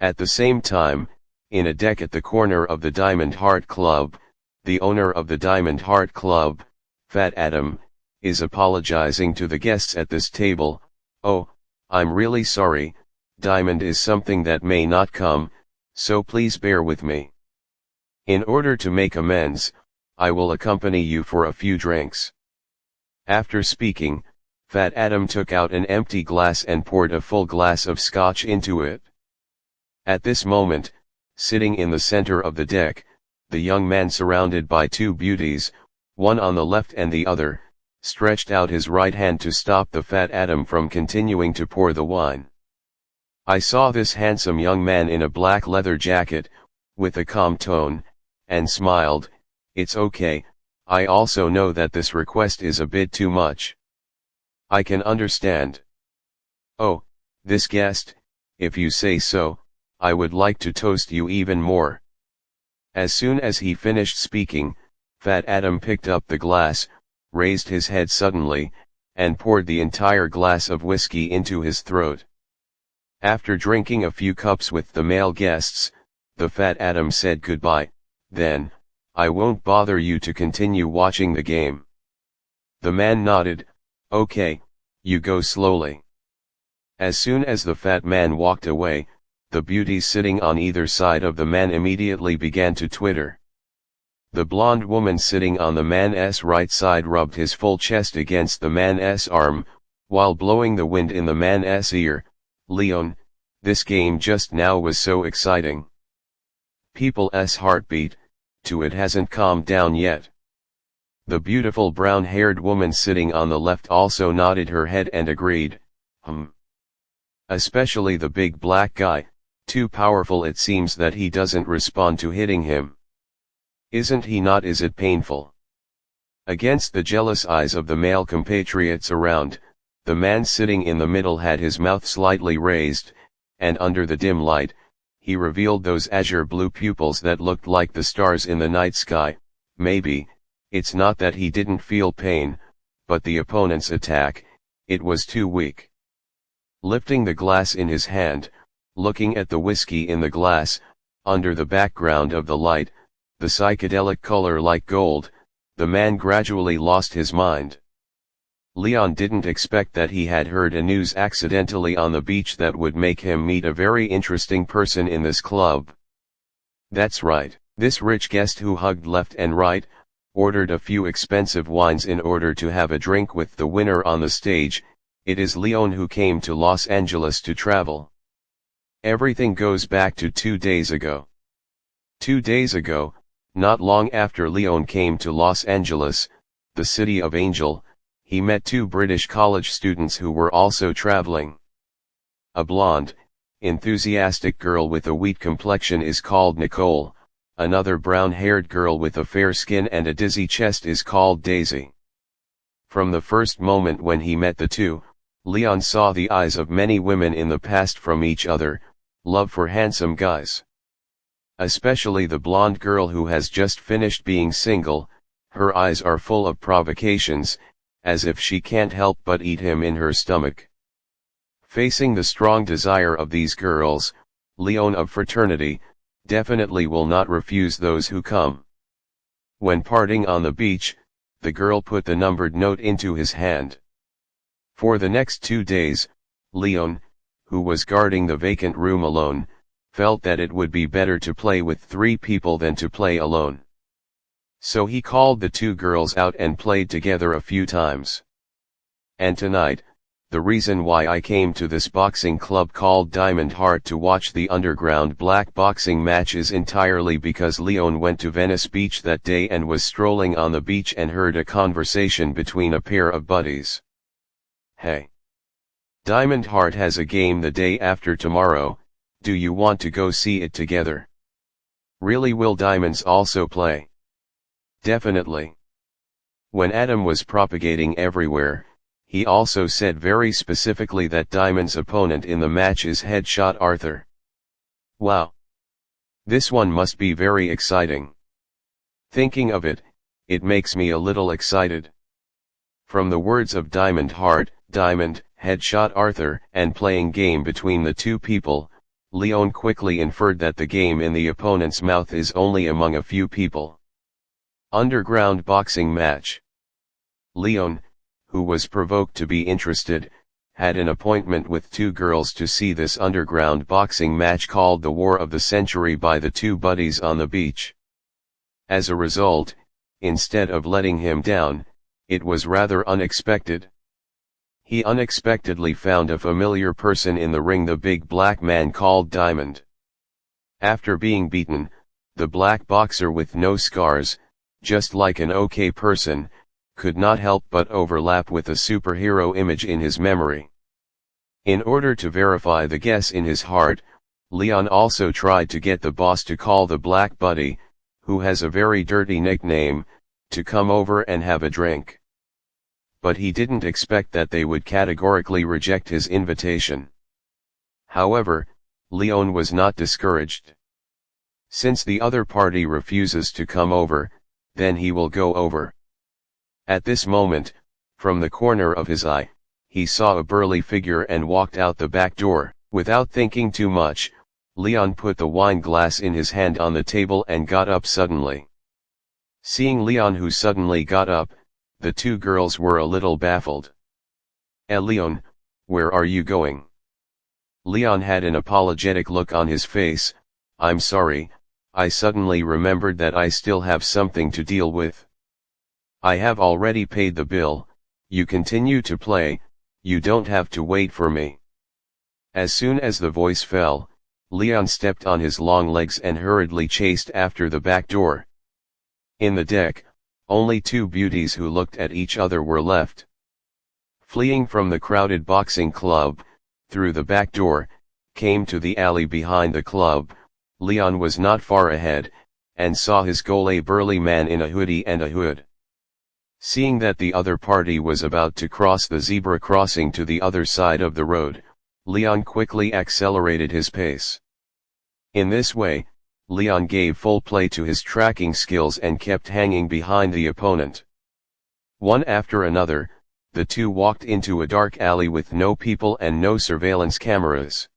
At the same time, in a deck at the corner of the Diamond Heart Club, the owner of the Diamond Heart Club, Fat Adam, is apologizing to the guests at this table. "Oh, I'm really sorry, Diamond is something that may not come, so please bear with me. In order to make amends, I will accompany you for a few drinks." After speaking, Fat Adam took out an empty glass and poured a full glass of scotch into it. At this moment, sitting in the center of the deck, the young man surrounded by 2 beauties, one on the left and the other, stretched out his right hand to stop the Fat Adam from continuing to pour the wine. I saw this handsome young man in a black leather jacket, with a calm tone, and smiled. It's okay, I also know that this request is a bit too much. I can understand. Oh, this guest, if you say so, I would like to toast you even more. As soon as he finished speaking, Fat Adam picked up the glass, raised his head suddenly, and poured the entire glass of whiskey into his throat. After drinking a few cups with the male guests, the Fat Adam said goodbye. Then, I won't bother you to continue watching the game. The man nodded. Okay, you go slowly. As soon as the fat man walked away, the beauties sitting on either side of the man immediately began to twitter. The blonde woman sitting on the man's right side rubbed his full chest against the man's arm, while blowing the wind in the man's ear. Leon, this game just now was so exciting. People's heartbeat, too, it hasn't calmed down yet. The beautiful brown-haired woman sitting on the left also nodded her head and agreed. Especially the big black guy, too powerful, it seems that he doesn't respond to hitting him. Isn't he not? Is it painful? Against the jealous eyes of the male compatriots around, the man sitting in the middle had his mouth slightly raised, and under the dim light, he revealed those azure blue pupils that looked like the stars in the night sky. Maybe, it's not that he didn't feel pain, but the opponent's attack, it was too weak. Lifting the glass in his hand, looking at the whiskey in the glass, under the background of the light, the psychedelic color like gold, the man gradually lost his mind. Leon didn't expect that he had heard a news accidentally on the beach that would make him meet a very interesting person in this club. That's right, this rich guest who hugged left and right, ordered a few expensive wines in order to have a drink with the winner on the stage. It is Leon who came to Los Angeles to travel. Everything goes back to 2 days ago. 2 days ago, not long after Leon came to Los Angeles, the city of Angel, he met 2 British college students who were also traveling. A blonde, enthusiastic girl with a wheat complexion is called Nicole, another brown-haired girl with a fair skin and a dizzy chest is called Daisy. From the first moment when he met the two, Leon saw the eyes of many women in the past from each other, love for handsome guys. Especially the blonde girl who has just finished being single, her eyes are full of provocations, as if she can't help but eat him in her stomach. Facing the strong desire of these girls, Leon of fraternity, definitely will not refuse those who come. When parting on the beach, the girl put the numbered note into his hand. For the next 2 days, Leon, who was guarding the vacant room alone, felt that it would be better to play with 3 people than to play alone. So he called the 2 girls out and played together a few times. And tonight, the reason why I came to this boxing club called Diamond Heart to watch the underground black boxing match is entirely because Leon went to Venice Beach that day and was strolling on the beach and heard a conversation between a pair of buddies. Hey! Diamond Heart has a game the day after tomorrow, do you want to go see it together? Really, will Diamonds also play? Definitely. When Adam was propagating everywhere, he also said very specifically that Diamond's opponent in the match is Headshot Arthur. Wow! This one must be very exciting. Thinking of it, it makes me a little excited. From the words of Diamond Heart, Diamond, Headshot Arthur, and playing game between the 2 people, Leon quickly inferred that the game in the opponent's mouth is only among a few people. Underground boxing match. Leon, who was provoked to be interested, had an appointment with 2 girls to see this underground boxing match called the War of the Century by the 2 buddies on the beach. As a result, instead of letting him down, it was rather unexpected. He unexpectedly found a familiar person in the ring, the big black man called Diamond. After being beaten, the black boxer with no scars, just like an okay person, could not help but overlap with a superhero image in his memory. In order to verify the guess in his heart, Leon also tried to get the boss to call the Black Buddy, who has a very dirty nickname, to come over and have a drink. But he didn't expect that they would categorically reject his invitation. However, Leon was not discouraged. Since the other party refuses to come over, then he will go over. At this moment, from the corner of his eye, he saw a burly figure and walked out the back door. Without thinking too much, Leon put the wine glass in his hand on the table and got up suddenly. Seeing Leon who suddenly got up, the two girls were a little baffled. Leon, where are you going? Leon had an apologetic look on his face. I'm sorry, I suddenly remembered that I still have something to deal with. I have already paid the bill, you continue to play, you don't have to wait for me. As soon as the voice fell, Leon stepped on his long legs and hurriedly chased after the back door. In the deck, only two beauties who looked at each other were left. Fleeing from the crowded boxing club, through the back door, came to the alley behind the club. Leon was not far ahead, and saw his goal, a burly man in a hoodie and a hood. Seeing that the other party was about to cross the zebra crossing to the other side of the road, Leon quickly accelerated his pace. In this way, Leon gave full play to his tracking skills and kept hanging behind the opponent. One after another, the two walked into a dark alley with no people and no surveillance cameras.